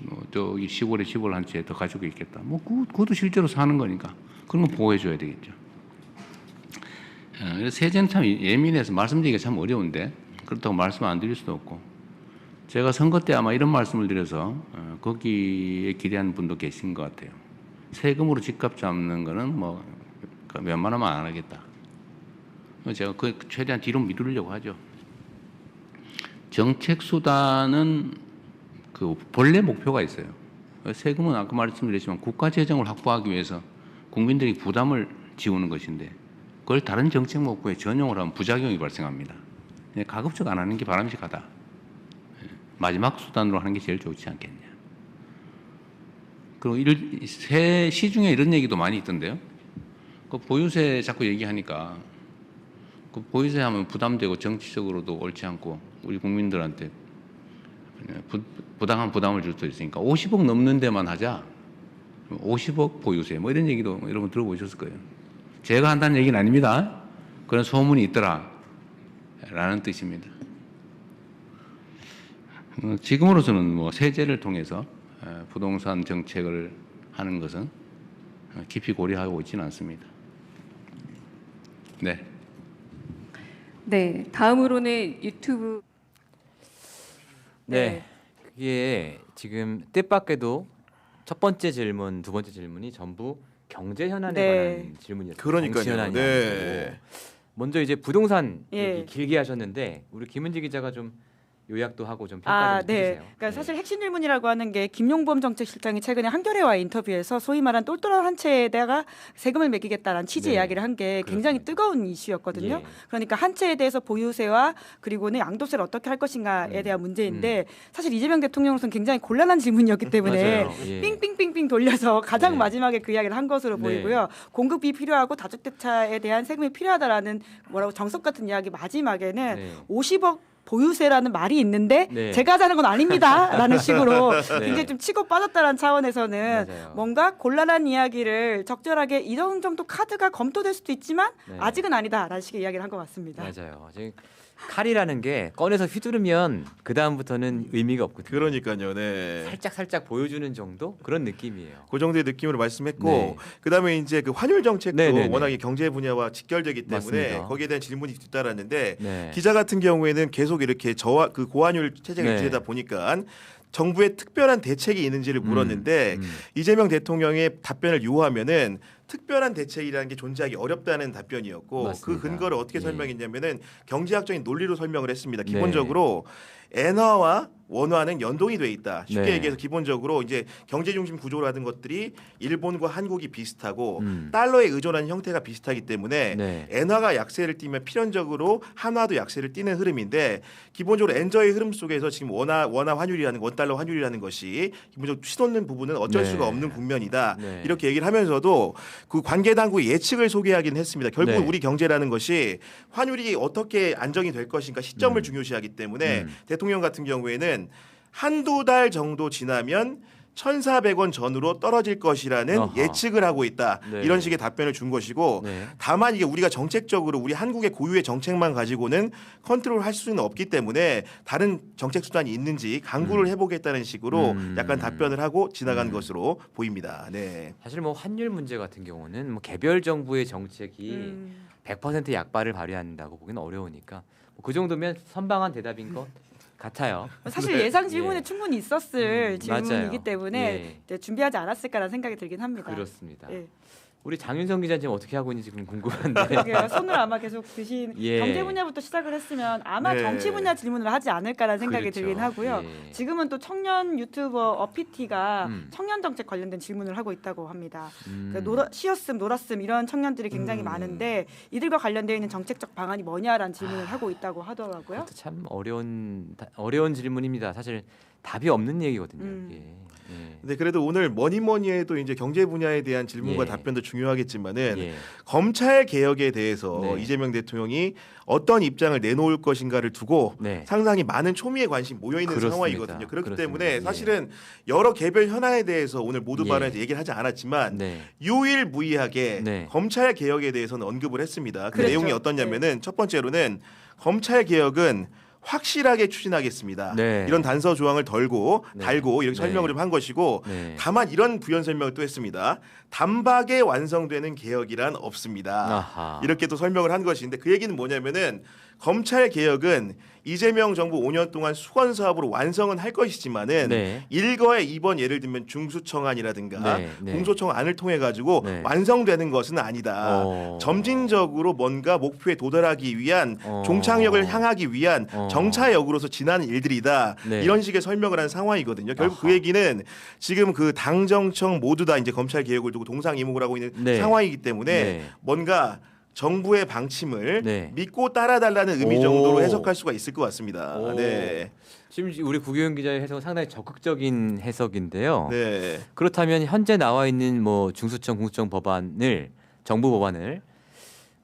뭐 저기 시골에 집을 한 채 더 가지고 있겠다. 뭐 그것도 실제로 사는 거니까 그런 거 보호해 줘야 되겠죠. 세제는 참 예민해서 말씀드리기가 참 어려운데 그렇다고 말씀 안 드릴 수도 없고 제가 선거 때 아마 이런 말씀을 드려서 거기에 기대하는 분도 계신 것 같아요. 세금으로 집값 잡는 거는 뭐 웬만하면 안 하겠다. 제가 그 최대한 뒤로 미루려고 하죠. 정책 수단은 그 본래 목표가 있어요. 세금은 아까 말씀드렸지만 국가 재정을 확보하기 위해서 국민들이 부담을 지우는 것인데 그걸 다른 정책 목표에 전용을 하면 부작용이 발생합니다. 가급적 안 하는 게 바람직하다. 마지막 수단으로 하는 게 제일 좋지 않겠냐. 그리고 시중에 이런 얘기도 많이 있던데요. 그 보유세 자꾸 얘기하니까 그 보유세 하면 부담되고 정치적으로도 옳지 않고 우리 국민들한테 부당한 부담을 줄 수도 있으니까 50억 넘는 데만 하자. 50억 보유세 뭐 이런 얘기도 여러분 들어보셨을 거예요. 제가 한다는 얘기는 아닙니다. 그런 소문이 있더라 라는 뜻입니다. 지금으로서는 뭐 세제를 통해서 부동산 정책을 하는 것은 깊이 고려하고 있지는 않습니다. 네. 네, 다음으로는 유튜브. 네. 그게 지금 뜻밖에도 첫 번째 질문, 두 번째 질문이 전부 경제 현안에 네. 관한 질문이었어요. 그러니까요. 정치 현안이 네. 아니고. 먼저 이제 부동산 예. 얘기 길게 하셨는데 우리 김은지 기자가 좀 요약도 하고 좀 평가 좀 해주세요. 그러니까 사실 핵심 질문이라고 하는 게 김용범 정책실장이 최근에 한겨레와의 인터뷰에서 소위 말한 똘똘한 한 채에다가 세금을 매기겠다라는 취지의 네. 이야기를 한 게 굉장히 그렇습니다. 뜨거운 이슈였거든요. 예. 그러니까 한 채에 대해서 보유세와 그리고는 양도세를 어떻게 할 것인가에 대한 문제인데 사실 이재명 대통령으로서는 굉장히 곤란한 질문이었기 때문에 맞아요. 예. 삥삥삥삥 돌려서 가장 네. 마지막에 그 이야기를 한 것으로 네. 보이고요. 공급이 필요하고 다주택자에 대한 세금이 필요하다라는 뭐라고 정석 같은 이야기 마지막에는 네. 50억 보유세라는 말이 있는데 네. 제가 하자는 건 아닙니다라는 식으로 네. 굉장히 좀 치고 빠졌다는 차원에서는 맞아요. 뭔가 곤란한 이야기를 적절하게 이런 정도 카드가 검토될 수도 있지만 네. 아직은 아니다라는 식의 이야기를 한 것 같습니다. 맞아요. 지금 칼이라는 게 꺼내서 휘두르면 그 다음부터는 의미가 없거든요. 그러니까요. 네. 살짝 보여주는 정도 그런 느낌이에요. 그 정도의 느낌으로 말씀했고 네. 그다음에 이제 그 환율 정책도 네네네. 워낙에 경제 분야와 직결되기 때문에 맞습니다. 거기에 대한 질문이 뒤따랐는데 네. 기자 같은 경우에는 계속 이렇게 저하 그 고환율 체제가 네. 유지되다 보니까 정부의 특별한 대책이 있는지를 물었는데 이재명 대통령의 답변을 요하면은 특별한 대책이라는 게 존재하기 어렵다는 답변이었고 맞습니다. 그 근거를 어떻게 예. 설명했냐면은 경제학적인 논리로 설명을 했습니다. 네. 기본적으로 엔화와 원화는 연동이 돼 있다. 쉽게 네. 얘기해서 기본적으로 이제 경제 중심 구조라든 것들이 일본과 한국이 비슷하고 음. 달러에 의존하는 형태가 비슷하기 때문에 네. 엔화가 약세를 띠면 필연적으로 한화도 약세를 띠는 흐름인데 기본적으로 엔저의 흐름 속에서 지금 원화 환율이라는 원달러 환율이라는 것이 기본적으로 치솟는 부분은 어쩔 네. 수가 없는 국면이다. 네. 이렇게 얘기를 하면서도 그 관계 당국의 예측을 소개하긴 했습니다. 결국 네. 우리 경제라는 것이 환율이 어떻게 안정이 될 것인가 시점을 중요시하기 때문에 대통령 같은 경우에는 한두 달 정도 지나면 1,400원 전으로 떨어질 것이라는 어허. 예측을 하고 있다. 네. 이런 식의 답변을 준 것이고 네. 다만 이게 우리가 정책적으로 우리 한국의 고유의 정책만 가지고는 컨트롤할 수는 없기 때문에 다른 정책 수단이 있는지 강구를 해보겠다는 식으로 약간 답변을 하고 지나간 것으로 보입니다. 네. 사실 뭐 환율 문제 같은 경우는 뭐 개별 정부의 정책이 100% 약발을 발휘한다고 보기는 어려우니까 뭐그 정도면 선방한 대답인 것 같아요. 사실 예상 질문에 예. 충분히 있었을 질문이기 맞아요. 때문에 예. 이제 준비하지 않았을까라는 생각이 들긴 합니다. 그렇습니다. 예. 우리 장윤성 기자 지금 어떻게 하고 있는지 좀 궁금한데. 그러게요. 손을 아마 계속 드신 예. 경제 분야부터 시작을 했으면 아마 네. 정치 분야 질문을 하지 않을까라는 생각이 그렇죠. 들긴 하고요. 예. 지금은 또 청년 유튜버 어피티가 음. 청년 정책 관련된 질문을 하고 있다고 합니다. 음. 그러니까 쉬었음 놀았음 이런 청년들이 굉장히 많은데 이들과 관련되어 있는 정책적 방안이 뭐냐라는 질문을 하고 있다고 하더라고요. 그것도 참 어려운 질문입니다. 사실 답이 없는 얘기거든요. 이게. 예. 근데 그래도 오늘 뭐니 해도 이제 경제 분야에 대한 질문과 예. 답변도 중요하겠지만은 예. 검찰 개혁에 대해서 네. 이재명 대통령이 어떤 입장을 내놓을 것인가를 두고 네. 상당히 많은 초미의 관심 모여 있는 그렇습니다. 상황이거든요. 그렇기 그렇습니다. 때문에 예. 사실은 여러 개별 현안에 대해서 오늘 모두 예. 발언에서 얘기를 하지 않았지만 네. 유일무이하게 네. 검찰 개혁에 대해서는 언급을 했습니다. 그 그랬죠. 내용이 어떠냐면은 첫 번째로는 검찰 개혁은 확실하게 추진하겠습니다. 네. 이런 단서 조항을 달고 네. 이렇게 네. 설명을 좀 한 것이고 네. 다만 이런 부연 설명을 또 했습니다. 단박에 완성되는 개혁이란 없습니다. 아하. 이렇게 또 설명을 한 것인데 그 얘기는 뭐냐면은 검찰 개혁은 이재명 정부 5년 동안 수건 사업으로 완성은 할 것이지만은 네. 일거에 이번 예를 들면 중수청안이라든가 네, 네. 공소청안을 통해 가지고 네. 완성되는 것은 아니다. 점진적으로 뭔가 목표에 도달하기 위한 종착역을 향하기 위한 정차역으로서 지나는 일들이다. 네. 이런 식의 설명을 한 상황이거든요. 결국 아하. 그 얘기는 지금 그 당정청 모두 다 이제 검찰 개혁을 두고 동상이몽을 하고 있는 네. 상황이기 때문에 네. 뭔가 정부의 방침을 네. 믿고 따라달라는 의미 오. 정도로 해석할 수가 있을 것 같습니다. 오. 네. 지금 우리 구교영 기자의 해석은 상당히 적극적인 해석인데요. 네. 그렇다면 현재 나와 있는 뭐 중수청, 공수청 법안을 정부 법안을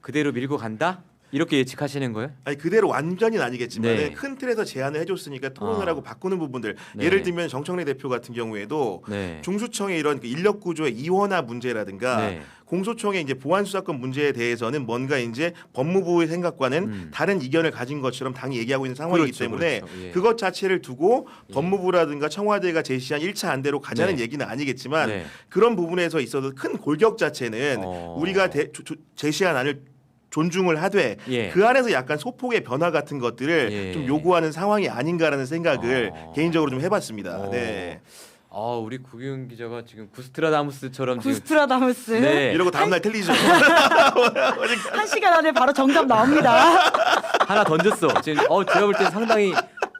그대로 밀고 간다? 이렇게 예측하시는 거예요? 아니 그대로 완전히는 아니겠지만 네. 큰 틀에서 제안을 해줬으니까 토론을 하고 바꾸는 부분들 네. 예를 들면 정청래 대표 같은 경우에도 네. 중수청의 이런 그 인력 구조의 이원화 문제라든가 네. 공소청의 이제 보안 수사권 문제에 대해서는 뭔가 이제 법무부의 생각과는 다른 이견을 가진 것처럼 당이 얘기하고 있는 상황이기 그렇죠, 때문에 그렇죠. 예. 그것 자체를 두고 법무부라든가 청와대가 제시한 1차 안대로 가자는 네. 얘기는 아니겠지만 네. 그런 부분에서 있어도 큰 골격 자체는 우리가 제시한 안을 존중을 하되 예. 그 안에서 약간 소폭의 변화 같은 것들을 예. 좀 요구하는 상황이 아닌가라는 생각을 개인적으로 좀 해봤습니다. 어. 네. 우리 구교영 기자가 지금 구스트라다무스처럼 지금 구스트라다무스 네. 이러고 다음날 틀리죠. 한 시간 안에 바로 정답 나옵니다. 하나 던졌어. 지금 제가 볼 때 상당히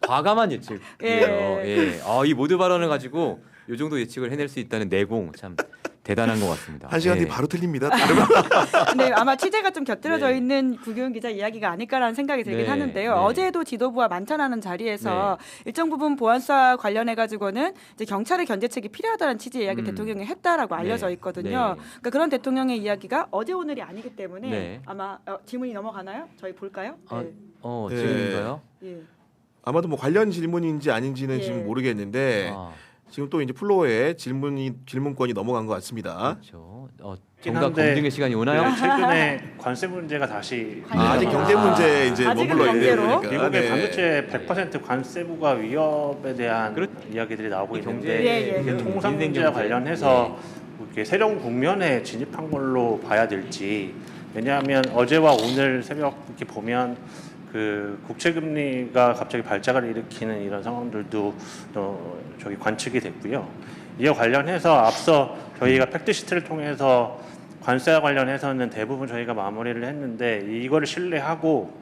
과감한 예측이에요. 예. 이 모두 발언을 가지고 이 정도 예측을 해낼 수 있다는 내공 참 대단한 것 같습니다. 한 시간 뒤 예. 바로 틀립니다. 네, 아마 취재가 좀 곁들여져 네. 있는 구교훈 기자 이야기가 아닐까라는 생각이 들긴 네, 하는데요. 네. 어제도 지도부와 만찬하는 자리에서 일정 부분 보안사 관련해 가지고는 이제 경찰의 견제책이 필요하다는 취지의 이야기를 대통령이 했다라고 알려져 네, 있거든요. 네. 그러니까 그런 대통령의 이야기가 어제 오늘이 아니기 때문에 네. 아마 질문이 넘어가나요? 저희 볼까요? 네. 네. 지금인가요? 예. 아마도 뭐 관련 질문인지 아닌지는 예. 지금 모르겠는데 아, 지금 또 이제 플로어에 질문권이 넘어간 것 같습니다. 그렇죠. 있긴 정답 한데, 검증의 시간이 오나요? 네, 최근에 관세 문제가 다시 아직 경제 문제 이제 아직은 머물러 있는 경제로? 거니까. 미국의 네. 반도체 100% 관세 부과 위협에 대한 이야기들이 나오고 경제, 있는데 예, 예. 이게 통상 인생 문제와 경제. 관련해서 이렇게 새로운 국면에 진입한 걸로 봐야 될지. 왜냐하면 어제와 오늘 새벽 이렇게 보면 그 국채 금리가 갑자기 발작을 일으키는 이런 상황들도 저기 관측이 됐고요. 이와 관련해서 앞서 저희가 팩트시트를 통해서 관세와 관련해서는 대부분 저희가 마무리를 했는데 이거를 신뢰하고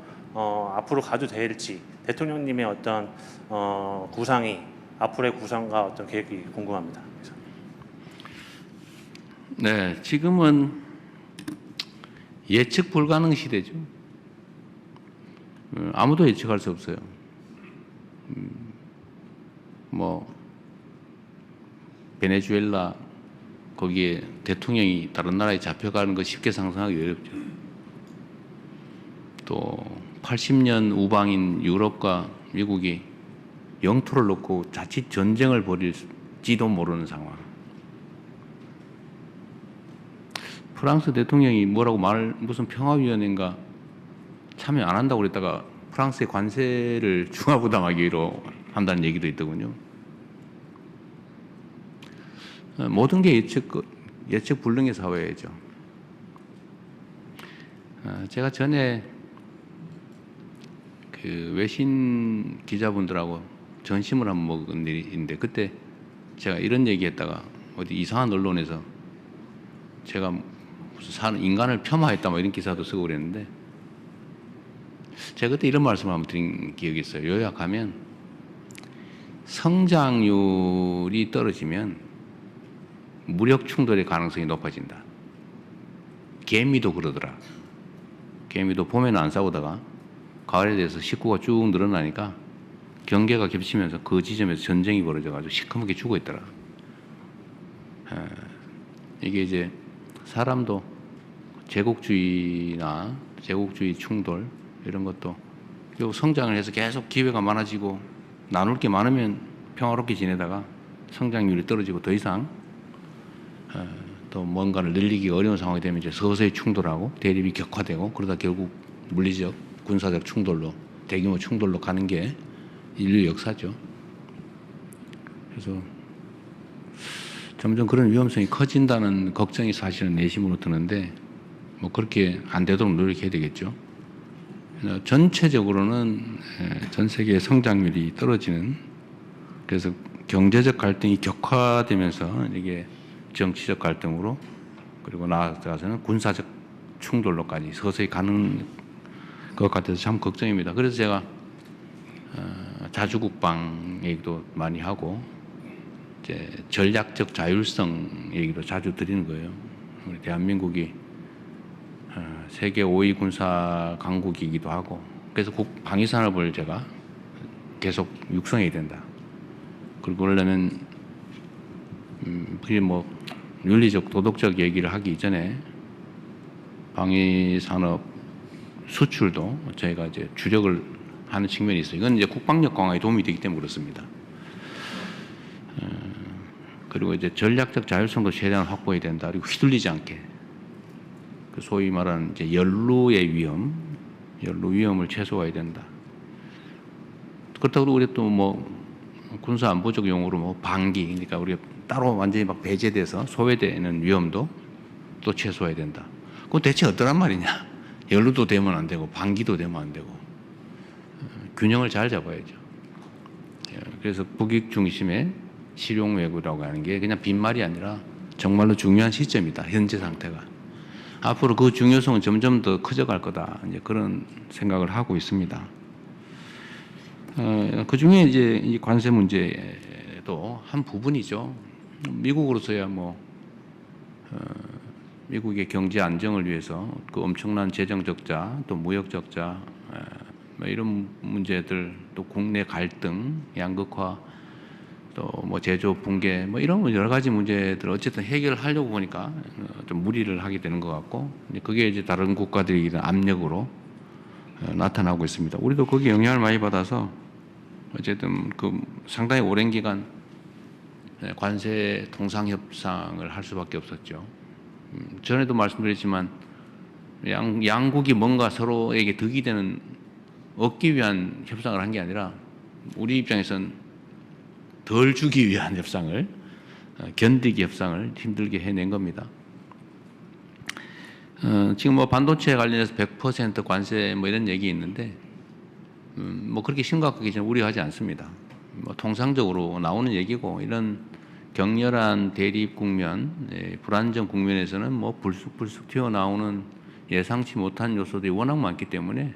앞으로 가도 될지 대통령님의 어떤 구상이 앞으로의 구상과 어떤 계획이 궁금합니다. 네, 지금은 예측 불가능 시대죠. 아무도 예측할 수 없어요. 뭐 베네수엘라 거기에 대통령이 다른 나라에 잡혀가는 거 쉽게 상상하기 어렵죠. 또 80년 우방인 유럽과 미국이 영토를 놓고 자칫 전쟁을 벌일지도 모르는 상황. 프랑스 대통령이 뭐라고 무슨 평화위원회인가 참여 안 한다고 그랬다가 프랑스의 관세를 중화부담하기로 한다는 얘기도 있더군요. 모든 게 예측 불능의 사회죠. 제가 전에 그 외신 기자분들하고 전심을 한번 먹은 일이 있는데 그때 제가 이런 얘기했다가 어디 이상한 언론에서 제가 무슨 인간을 폄하했다 뭐 이런 기사도 쓰고 그랬는데 제가 그때 이런 말씀을 한번 드린 기억이 있어요. 요약하면 성장률이 떨어지면 무력 충돌의 가능성이 높아진다. 개미도 그러더라. 개미도 봄에는 안 싸우다가 가을에 대해서 식구가 쭉 늘어나니까 경계가 겹치면서 그 지점에서 전쟁이 벌어져가지고 시커멓게 죽어 있더라. 이게 이제 사람도 제국주의나 제국주의 충돌 이런 것도 결국 성장을 해서 계속 기회가 많아지고 나눌 게 많으면 평화롭게 지내다가 성장률이 떨어지고 더 이상 또 뭔가를 늘리기 어려운 상황이 되면 이제 서서히 충돌하고 대립이 격화되고 그러다 결국 물리적, 군사적 충돌로 대규모 충돌로 가는 게 인류 역사죠. 그래서 점점 그런 위험성이 커진다는 걱정이 사실은 내심으로 드는데 뭐 그렇게 안 되도록 노력해야 되겠죠. 전체적으로는 전 세계의 성장률이 떨어지는 그래서 경제적 갈등이 격화되면서 이게 정치적 갈등으로 그리고 나아가서는 군사적 충돌로까지 서서히 가는 것 같아서 참 걱정입니다. 그래서 제가 자주국방 얘기도 많이 하고 이제 전략적 자율성 얘기도 자주 드리는 거예요. 우리 대한민국이 세계 5위 군사 강국이기도 하고 그래서 방위산업을 제가 계속 육성해야 된다. 그리고 그러려면 그게 뭐 윤리적 도덕적 얘기를 하기 이전에 방위산업 수출도 저희가 이제 주력을 하는 측면이 있어요. 이건 이제 국방력 강화에 도움이 되기 때문에 그렇습니다. 그리고 이제 전략적 자율성도 최대한 확보해야 된다. 그리고 휘둘리지 않게. 그 소위 말하는 이제 연루 위험을 최소화해야 된다. 그렇다고 우리 또 뭐 군사 안보적 용어로 뭐 방기, 그러니까 우리가 따로 완전히 막 배제돼서 소외되는 위험도 또 최소화해야 된다. 그건 대체 어떠란 말이냐? 연루도 되면 안 되고 방기도 되면 안 되고 균형을 잘 잡아야죠. 그래서 북익 중심의 실용 외교라고 하는 게 그냥 빈말이 아니라 정말로 중요한 시점이다. 현재 상태가. 앞으로 그 중요성은 점점 더 커져갈 거다. 이제 그런 생각을 하고 있습니다. 그 중에 이제 이 관세 문제도 한 부분이죠. 미국으로서야 뭐 미국의 경제 안정을 위해서 그 엄청난 재정 적자, 또 무역 적자, 뭐 이런 문제들, 또 국내 갈등, 양극화, 또 뭐 제조 붕괴, 뭐 이런 여러 가지 문제들 어쨌든 해결하려고 보니까 좀 무리를 하게 되는 것 같고, 그게 이제 다른 국가들이 이런 압력으로 나타나고 있습니다. 우리도 거기에 영향을 많이 받아서 어쨌든 그 상당히 오랜 기간 관세 통상 협상을 할 수밖에 없었죠. 전에도 말씀드렸지만 양국이 뭔가 서로에게 득이 되는 얻기 위한 협상을 한 게 아니라 우리 입장에선 덜 주기 위한 협상을, 견디기 협상을 힘들게 해낸 겁니다. 지금 뭐 반도체 관련해서 100% 관세 뭐 이런 얘기 있는데 뭐 그렇게 심각하게 저는 우려하지 않습니다. 뭐 통상적으로 나오는 얘기고, 이런 격렬한 대립 국면, 불안정 국면에서는 뭐 불쑥불쑥 튀어나오는 예상치 못한 요소들이 워낙 많기 때문에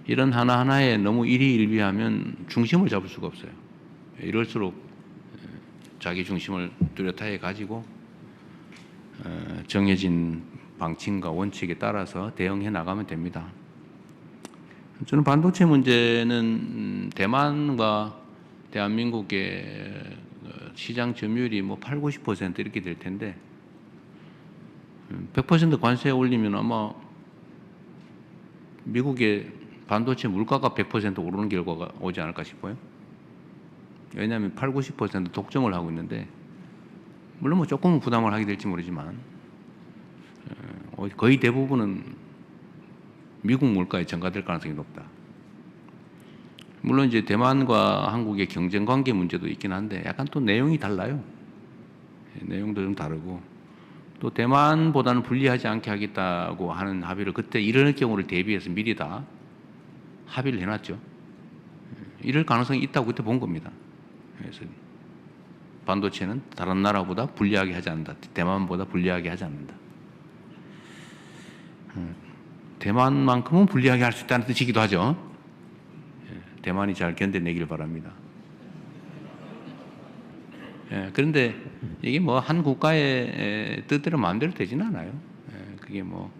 이런 하나하나에 너무 일희일비하면 중심을 잡을 수가 없어요. 이럴수록 자기 중심을 뚜렷하게 가지고 정해진 방침과 원칙에 따라서 대응해 나가면 됩니다. 저는 반도체 문제는 대만과 대한민국의 시장 점유율이 뭐 8, 90% 이렇게 될 텐데 100% 관세 올리면 아마 미국의 반도체 물가가 100% 오르는 결과가 오지 않을까 싶어요. 왜냐하면 8, 90% 독점을 하고 있는데, 물론 뭐 조금은 부담을 하게 될지 모르지만 거의 대부분은 미국 물가에 전가될 가능성이 높다. 물론 이제 대만과 한국의 경쟁 관계 문제도 있긴 한데 약간 또 내용이 달라요. 내용도 좀 다르고, 또 대만보다는 불리하지 않게 하겠다고 하는 합의를 그때 이럴 경우를 대비해서 미리 다 합의를 해놨죠. 이럴 가능성이 있다고 그때 본 겁니다. 그래서 반도체는 다른 나라보다 불리하게 하지 않는다. 대만보다 불리하게 하지 않는다. 대만만큼은 불리하게 할 수 있다는 뜻이기도 하죠. 대만이 잘 견뎌내길 바랍니다. 그런데 이게 뭐 한 국가의 뜻대로 마음대로 되지는 않아요. 그게 뭐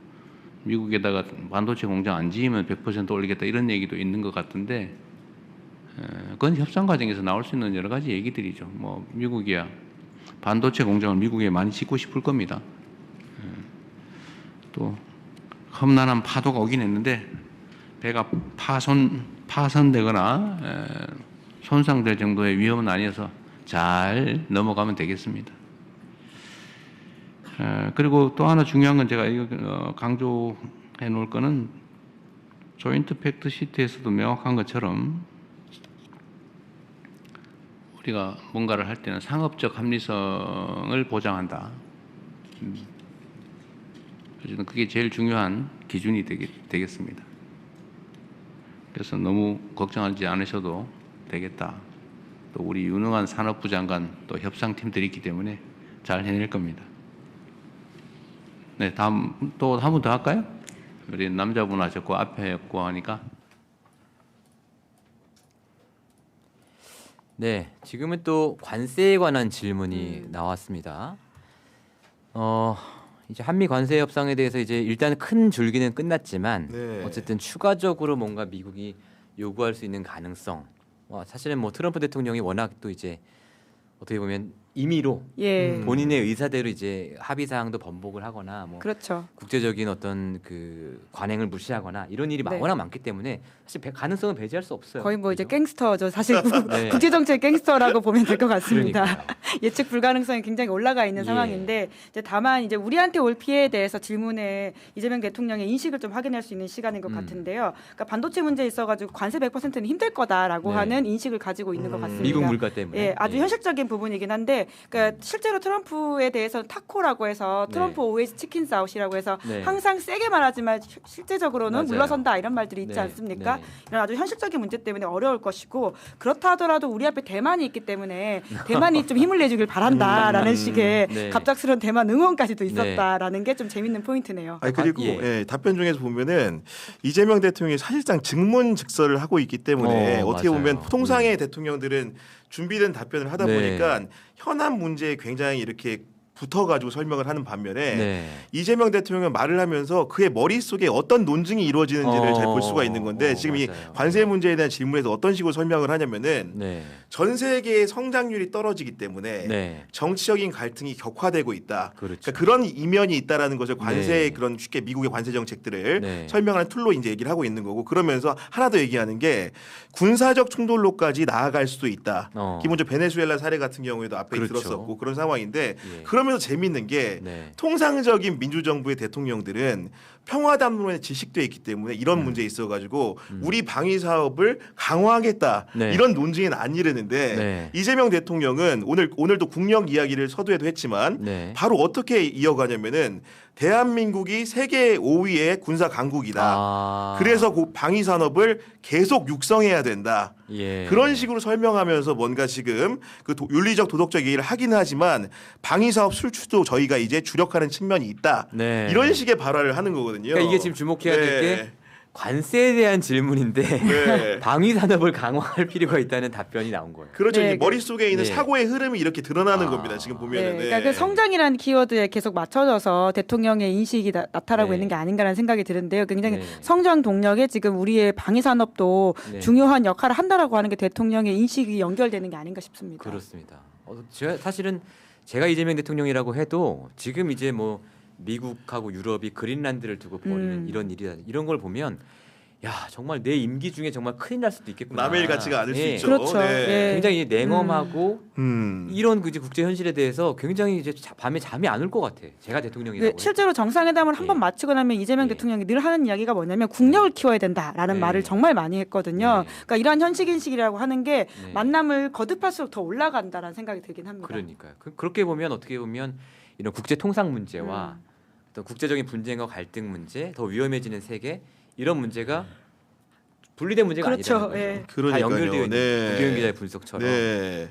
미국에다가 반도체 공장 안 지으면 100% 올리겠다 이런 얘기도 있는 것 같은데, 그건 협상 과정에서 나올 수 있는 여러 가지 얘기들이죠. 뭐 미국이야 반도체 공장을 미국에 많이 짓고 싶을 겁니다. 또 험난한 파도가 오긴 했는데 배가 파손되거나 손상될 정도의 위험은 아니어서 잘 넘어가면 되겠습니다. 그리고 또 하나 중요한 건 제가 이거 강조해 놓을 거는 조인트 팩트 시트에서도 명확한 것처럼 우리가 뭔가를 할 때는 상업적 합리성을 보장한다. 어쨌든 그게 제일 중요한 기준이 되겠습니다. 그래서 너무 걱정하지 않으셔도 되겠다. 또 우리 유능한 산업부 장관 또 협상팀들이 있기 때문에 잘 해낼 겁니다. 네, 다음 또 한 분 더 할까요? 우리 남자분 하셨고 앞에 없고 하니까. 네, 지금은 또 관세에 관한 질문이 나왔습니다. 이제 한미 관세 협상에 대해서 이제 일단 큰 줄기는 끝났지만 네. 어쨌든 추가적으로 뭔가 미국이 요구할 수 있는 가능성. 사실은 뭐 트럼프 대통령이 워낙 또 이제 어떻게 보면 임의로 본인의 의사대로 이제 합의 사항도 번복을 하거나 뭐 그렇죠. 국제적인 어떤 그 관행을 무시하거나 이런 일이 네. 워낙 많기 때문에 사실 가능성은 배제할 수 없어요. 거의 뭐 이제 그죠? 갱스터죠. 사실 네. 국제정치의 갱스터라고 보면 될 것 같습니다. 그러니까요. 예측 불가능성이 굉장히 올라가 있는 예. 상황인데 이제 다만 이제 우리한테 올 피해에 대해서 질문에 이재명 대통령의 인식을 좀 확인할 수 있는 시간인 것 같은데요. 그러니까 반도체 문제에 있어가지고 관세 100%는 힘들 거다라고 네. 하는 인식을 가지고 있는 것 같습니다. 미국 물가 때문에. 예, 아주 예. 현실적인 부분이긴 한데 있는데 그러니까 실제로 트럼프에 대해서는 타코라고 해서 트럼프 always 치킨 사웃이라고 해서 네. 항상 세게 말하지만 실제적으로는 맞아요. 물러선다 이런 말들이 있지 네. 않습니까? 네. 이런 아주 현실적인 문제 때문에 어려울 것이고 그렇다 하더라도 우리 앞에 대만이 있기 때문에 대만이 좀 힘을 내주길 바란다라는 식의 네. 갑작스러운 대만 응원까지도 있었다라는 게 좀 재밌는 포인트네요. 아니 그리고 예. 예, 답변 중에서 보면은 이재명 대통령이 사실상 즉문즉설을 하고 있기 때문에 어떻게 맞아요. 보면 통상의 대통령들은 준비된 답변을 하다 네. 보니까 현안 문제에 굉장히 이렇게 붙어가지고 설명을 하는 반면에 네. 이재명 대통령은 말을 하면서 그의 머릿속에 어떤 논증이 이루어지는지를 잘 볼 수가 있는 건데 지금 이 맞아요. 관세 문제에 대한 질문에서 어떤 식으로 설명을 하냐면은 네. 전 세계의 성장률이 떨어지기 때문에 네. 정치적인 갈등이 격화되고 있다. 그렇죠. 그러니까 그런 이면이 있다라는 것을 관세의 네. 그런 쉽게 미국의 관세 정책들을 네. 설명하는 툴로 이제 얘기를 하고 있는 거고 그러면서 하나 더 얘기하는 게 군사적 충돌로까지 나아갈 수도 있다. 기본적으로 베네수엘라 사례 같은 경우에도 앞에 그렇죠. 들었었고 그런 상황인데 예. 그러면서 재밌는 게 네. 통상적인 민주정부의 대통령들은 평화담론에 지식돼 있기 때문에 이런 문제에 있어가지고 우리 방위 사업을 강화하겠다 네. 이런 논증에는 안 이르는데 네. 이재명 대통령은 오늘도 국력 이야기를 서두에도 했지만 네. 바로 어떻게 이어가냐면은 대한민국이 세계 5위의 군사 강국이다. 아. 그래서 그 방위 산업을 계속 육성해야 된다. 예. 그런 식으로 설명하면서 뭔가 지금 그 윤리적 도덕적 얘기를 하긴 하지만 방위 사업 술출도 저희가 이제 주력하는 측면이 있다. 네. 이런 식의 발언을 하는 거거든요. 그러니까 이게 지금 주목해야 될 게 네. 관세에 대한 질문인데 네. 방위 산업을 강화할 필요가 있다는 답변이 나온 거예요. 그렇죠. 네, 이제 머릿속에 있는 네. 사고의 흐름이 이렇게 드러나는 아. 겁니다. 지금 네, 보면은. 그러니까 그 성장이라는 키워드에 계속 맞춰져서 대통령의 인식이 나타나고 네. 있는 게 아닌가라는 생각이 드는데요. 굉장히 네. 성장 동력에 지금 우리의 방위 산업도 네. 중요한 역할을 한다라고 하는 게 대통령의 인식이 연결되는 게 아닌가 싶습니다. 그렇습니다. 사실은 제가 이재명 대통령이라고 해도 지금 이제 뭐 미국하고 유럽이 그린란드를 두고 벌이는 이런 걸 보면 야 정말 내 임기 중에 정말 큰일 날 수도 있겠구나. 남의 일 같지가 않을 수 예. 있죠. 그렇죠. 예. 굉장히 냉엄하고 이런 그 국제 현실에 대해서 굉장히 이제 밤에 잠이 안 올 것 같아. 제가 대통령이라고. 네, 실제로 정상회담을 한 번 예. 마치고 나면 이재명 예. 대통령이 늘 하는 이야기가 뭐냐면 국력을 키워야 된다라는 네. 말을 정말 많이 했거든요. 네. 그러니까 이러한 현실인식이라고 하는 게 네. 만남을 거듭할수록 더 올라간다라는 생각이 들긴 합니다. 그러니까요. 그렇게 보면 어떻게 보면 이런 국제 통상 문제와 어떤 국제적인 분쟁과 갈등 문제, 더 위험해지는 세계 이런 문제가 분리된 문제가 그렇죠. 아니라는 거죠. 예. 다 그러니까요. 연결되어 있는 네. 김경현 기자의 분석처럼. 네.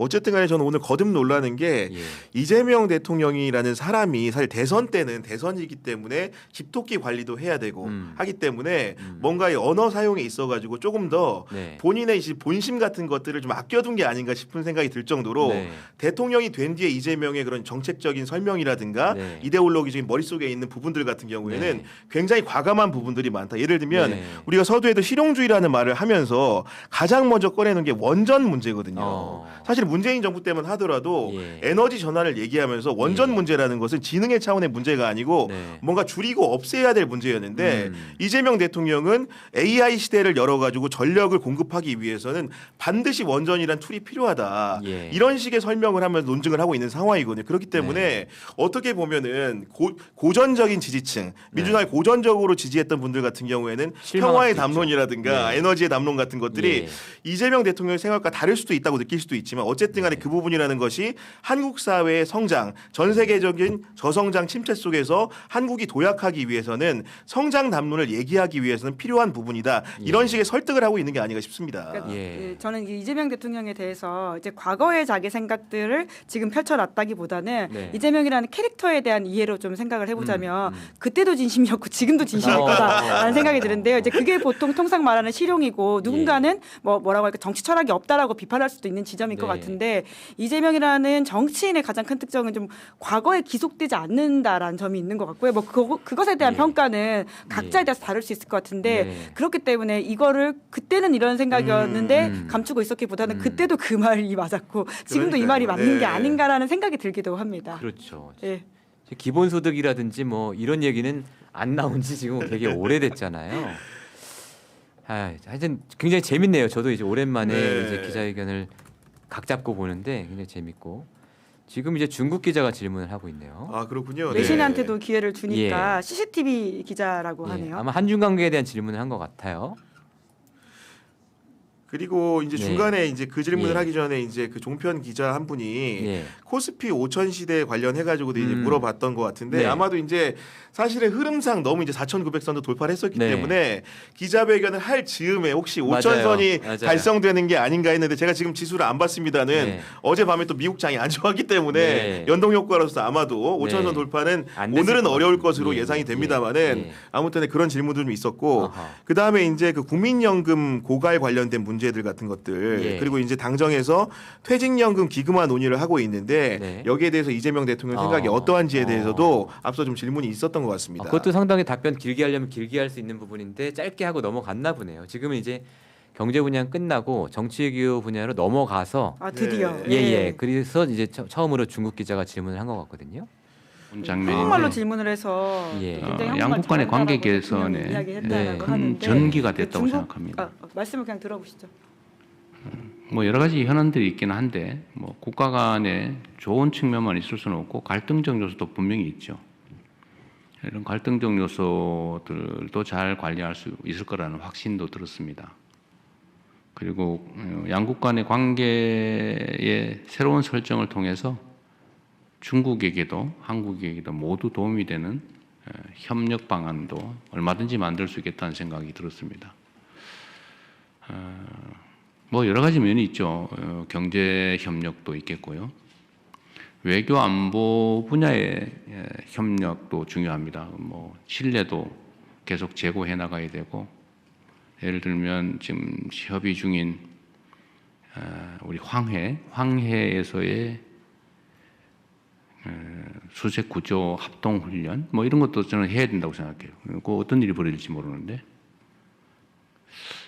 어쨌든 간에 저는 오늘 거듭 놀라는 게 예. 이재명 대통령이라는 사람이 사실 대선 때는 대선이기 때문에 집토끼 관리도 해야 되고 하기 때문에 뭔가 이 언어 사용에 있어가지고 조금 더 네. 본인의 본심 같은 것들을 좀 아껴둔 게 아닌가 싶은 생각이 들 정도로 네. 대통령이 된 뒤에 이재명의 그런 정책적인 설명이라든가 네. 이데올로기적인 머릿속에 있는 부분들 같은 경우에는 네. 굉장히 과감한 부분들이 많다. 예를 들면 네. 우리가 서두에도 실용주의라는 말을 하면서 가장 먼저 꺼내는 게 원전 문제거든요. 사실 문재인 정부 때만 하더라도 예. 에너지 전환을 얘기하면서 원전 예. 문제라는 것은 지능의 차원의 문제가 아니고 네. 뭔가 줄이고 없애야 될 문제였는데 이재명 대통령은 AI 시대를 열어가지고 전력을 공급하기 위해서는 반드시 원전이란 툴이 필요하다. 예. 이런 식의 설명을 하면서 논증을 하고 있는 상황이거든요. 그렇기 때문에 네. 어떻게 보면은 고전적인 지지층, 민주당을 고전적으로 지지했던 분들 같은 경우에는 실망할 평화의 수도 있죠. 담론이라든가 네. 에너지의 담론 같은 것들이 예. 이재명 대통령의 생각과 다를 수도 있다고 느낄 수도 있지만 어쨌든 간에 그 부분이라는 것이 한국 사회의 성장, 전 세계적인 저성장 침체 속에서 한국이 도약하기 위해서는 성장 담론을 얘기하기 위해서는 필요한 부분이다. 이런 식의 설득을 하고 있는 게 아닌가 싶습니다. 그러니까 예. 저는 이재명 대통령에 대해서 이제 과거의 자기 생각들을 지금 펼쳐놨다기보다는 네. 이재명이라는 캐릭터에 대한 이해로 좀 생각을 해보자면 그때도 진심이었고 지금도 진심일 어. 거다라는 생각이 드는데요. 이제 그게 보통 통상 말하는 실용이고 누군가는 뭐라고 할까 정치 철학이 없다라고 비판할 수도 있는 지점일 것 네. 같은데 이재명이라는 정치인의 가장 큰 특징은 좀 과거에 기속되지 않는다라는 점이 있는 것 같고요. 뭐 그것에 대한 예. 평가는 각자에 따라서 다를 수 있을 것 같은데 네. 그렇기 때문에 이거를 그때는 이런 생각이었는데 감추고 있었기보다는 그때도 그 말이 맞았고 지금도 이 말이 맞는 그러니까요. 게 네. 아닌가라는 생각이 들기도 합니다. 그렇죠. 예. 기본소득이라든지 뭐 이런 얘기는 안 나온 지 지금 되게 오래됐잖아요. 하여튼 굉장히 재밌네요. 저도 이제 오랜만에 네. 이제 기자회견을 각 잡고 보는데 굉장히 재밌고 지금 이제 중국 기자가 질문을 하고 있네요. 아 그렇군요. 외신한테도 기회를 주니까 예. CCTV 기자라고 예, 하네요. 아마 한중 관계에 대한 질문을 한 것 같아요. 그리고 이제 네. 중간에 이제 그 질문을 예. 하기 전에 이제 그 종편 기자 한 분이 예. 코스피 5000 시대 관련해 가지고도 이제 물어봤던 것 같은데 네. 아마도 이제 사실은 흐름상 너무 이제 4,900선도 돌파를 했었기 네. 때문에 기자회견을 할 즈음에 혹시 맞아요. 5,000선이 맞아요. 달성되는 게 아닌가 했는데 제가 지금 지수를 안 봤습니다는 네. 어젯밤에 또 미국 장이 안 좋았기 때문에 네. 연동 효과로서 아마도 5,000선 네. 돌파는 안 됐을 오늘은 것 어려울 같아요. 것으로 예. 예상이 예. 됩니다만은 예. 아무튼 그런 질문도 좀 있었고 아하. 그 다음에 이제 그 국민연금 고갈 관련된 문제들 같은 것들 예. 그리고 이제 당정에서 퇴직연금 기금화 논의를 하고 있는데 네. 여기에 대해서 이재명 대통령 생각이 어떠한지에 어. 대해서도 앞서 좀 질문이 있었던 것 같습니다. 그것도 상당히 답변 길게 하려면 길게 할 수 있는 부분인데 짧게 하고 넘어갔나 보네요. 지금은 이제 경제 분야 끝나고 정치 외교 분야로 넘어가서 아 드디어. 네. 예예. 그래서 이제 처음으로 중국 기자가 질문을 한 것 같거든요. 한국말로 장면인데 질문을 해서 예. 굉장히 한국말 양국 간의 관계 잘한다라고 개선에 대통령이 이야기했다라고 네. 큰 하는데 전기가 그 됐다고 중국- 생각합니다. 말씀을 그냥 들어보시죠. 뭐 여러 가지 현안들이 있기는 한데 뭐 국가 간에 좋은 측면만 있을 수는 없고 갈등적 요소도 분명히 있죠. 이런 갈등적 요소들도 잘 관리할 수 있을 거라는 확신도 들었습니다. 그리고 양국 간의 관계의 새로운 설정을 통해서 중국에게도 한국에게도 모두 도움이 되는 협력 방안도 얼마든지 만들 수 있겠다는 생각이 들었습니다. 뭐 여러 가지 면이 있죠. 경제 협력도 있겠고요. 외교 안보 분야의 협력도 중요합니다. 뭐 신뢰도 계속 제고해 나가야 되고 예를 들면 지금 협의 중인 우리 황해에서의 수색 구조 합동 훈련 뭐 이런 것도 저는 해야 된다고 생각해요. 그 어떤 일이 벌어질지 모르는데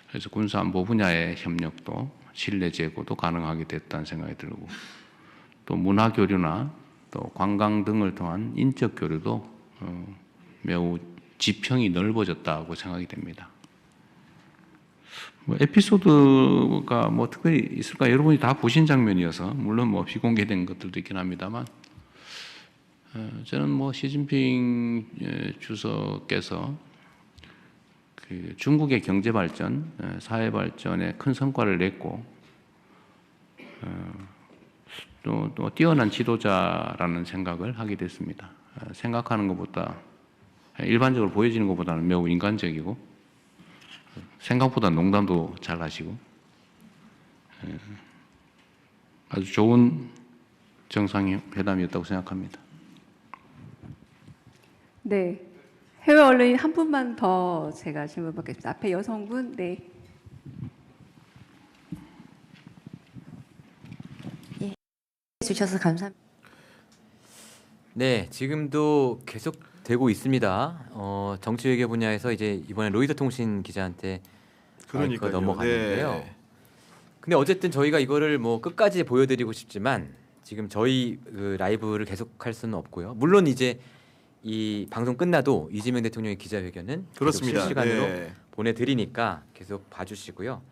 그래서 군사 안보 분야의 협력도 신뢰 제고도 가능하게 됐다는 생각이 들고 또 문화 교류나 또 관광 등을 통한 인적 교류도 매우 지평이 넓어졌다고 생각이 됩니다. 뭐 에피소드가 뭐 특별히 있을까 여러분이 다 보신 장면이어서 물론 뭐 비공개된 것들도 있긴 합니다만 저는 뭐 시진핑 주석께서 그 중국의 경제 발전, 사회 발전에 큰 성과를 냈고 또 뛰어난 지도자라는 생각을 하게 됐습니다. 생각하는 것보다 일반적으로 보여지는 것보다는 매우 인간적이고 생각보다 농담도 잘 하시고 아주 좋은 정상회담이었다고 생각합니다. 네. 해외 언론인 한 분만 더 제가 질문 받겠습니다. 앞에 여성분, 네. 주셔서 감사합니다. 네, 지금도 계속 되고 있습니다. 정치 외교 분야에서 이제 이번에 로이터 통신 기자한테 마이크가 넘어갔는데요. 네. 근데 어쨌든 저희가 이거를 뭐 끝까지 보여드리고 싶지만 지금 저희 그 라이브를 계속할 수는 없고요. 물론 이제 이 방송 끝나도 이재명 대통령의 기자회견은 계속 그렇습니다. 실시간으로 네. 보내드리니까 계속 봐주시고요.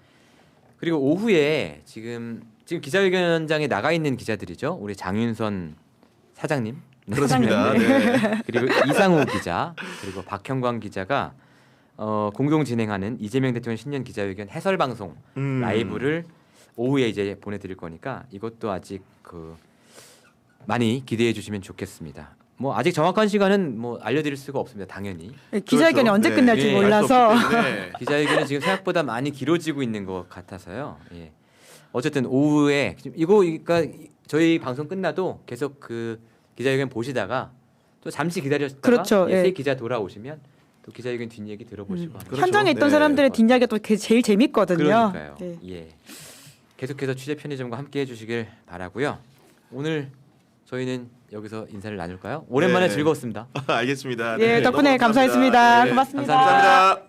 그리고 오후에 지금 기자회견장에 나가 있는 기자들이죠. 우리 장윤선 사장님, 그렇습니다. 네. 그리고 이상우 기자, 그리고 박형광 기자가 공동 진행하는 이재명 대통령 신년 기자회견 해설 방송 라이브를 오후에 이제 보내드릴 거니까 이것도 아직 많이 기대해 주시면 좋겠습니다. 뭐 아직 정확한 시간은 뭐 알려드릴 수가 없습니다. 당연히 기자회견이 그렇죠. 언제 네. 끝날지 네, 몰라서 기자회견은 지금 생각보다 많이 길어지고 있는 것 같아서요. 예. 어쨌든 오후에 이거 그러니까 저희 방송 끝나도 계속 그 기자회견 보시다가 또 잠시 기다렸다가 그렇죠. 예. 새 기자 돌아오시면 또 기자회견 뒷얘기 들어보시고 하는 그렇죠. 현장에 있던 네. 사람들의 뒷이야기가 또 제일 재밌거든요. 그러니까요. 네. 예. 계속해서 취재 편의점과 함께 해주시길 바라고요. 오늘 저희는 여기서 인사를 나눌까요? 오랜만에 네. 즐거웠습니다. 알겠습니다. 예, 네, 덕분에 너무 감사합니다. 감사했습니다. 네. 고맙습니다. 감사합니다. 감사합니다.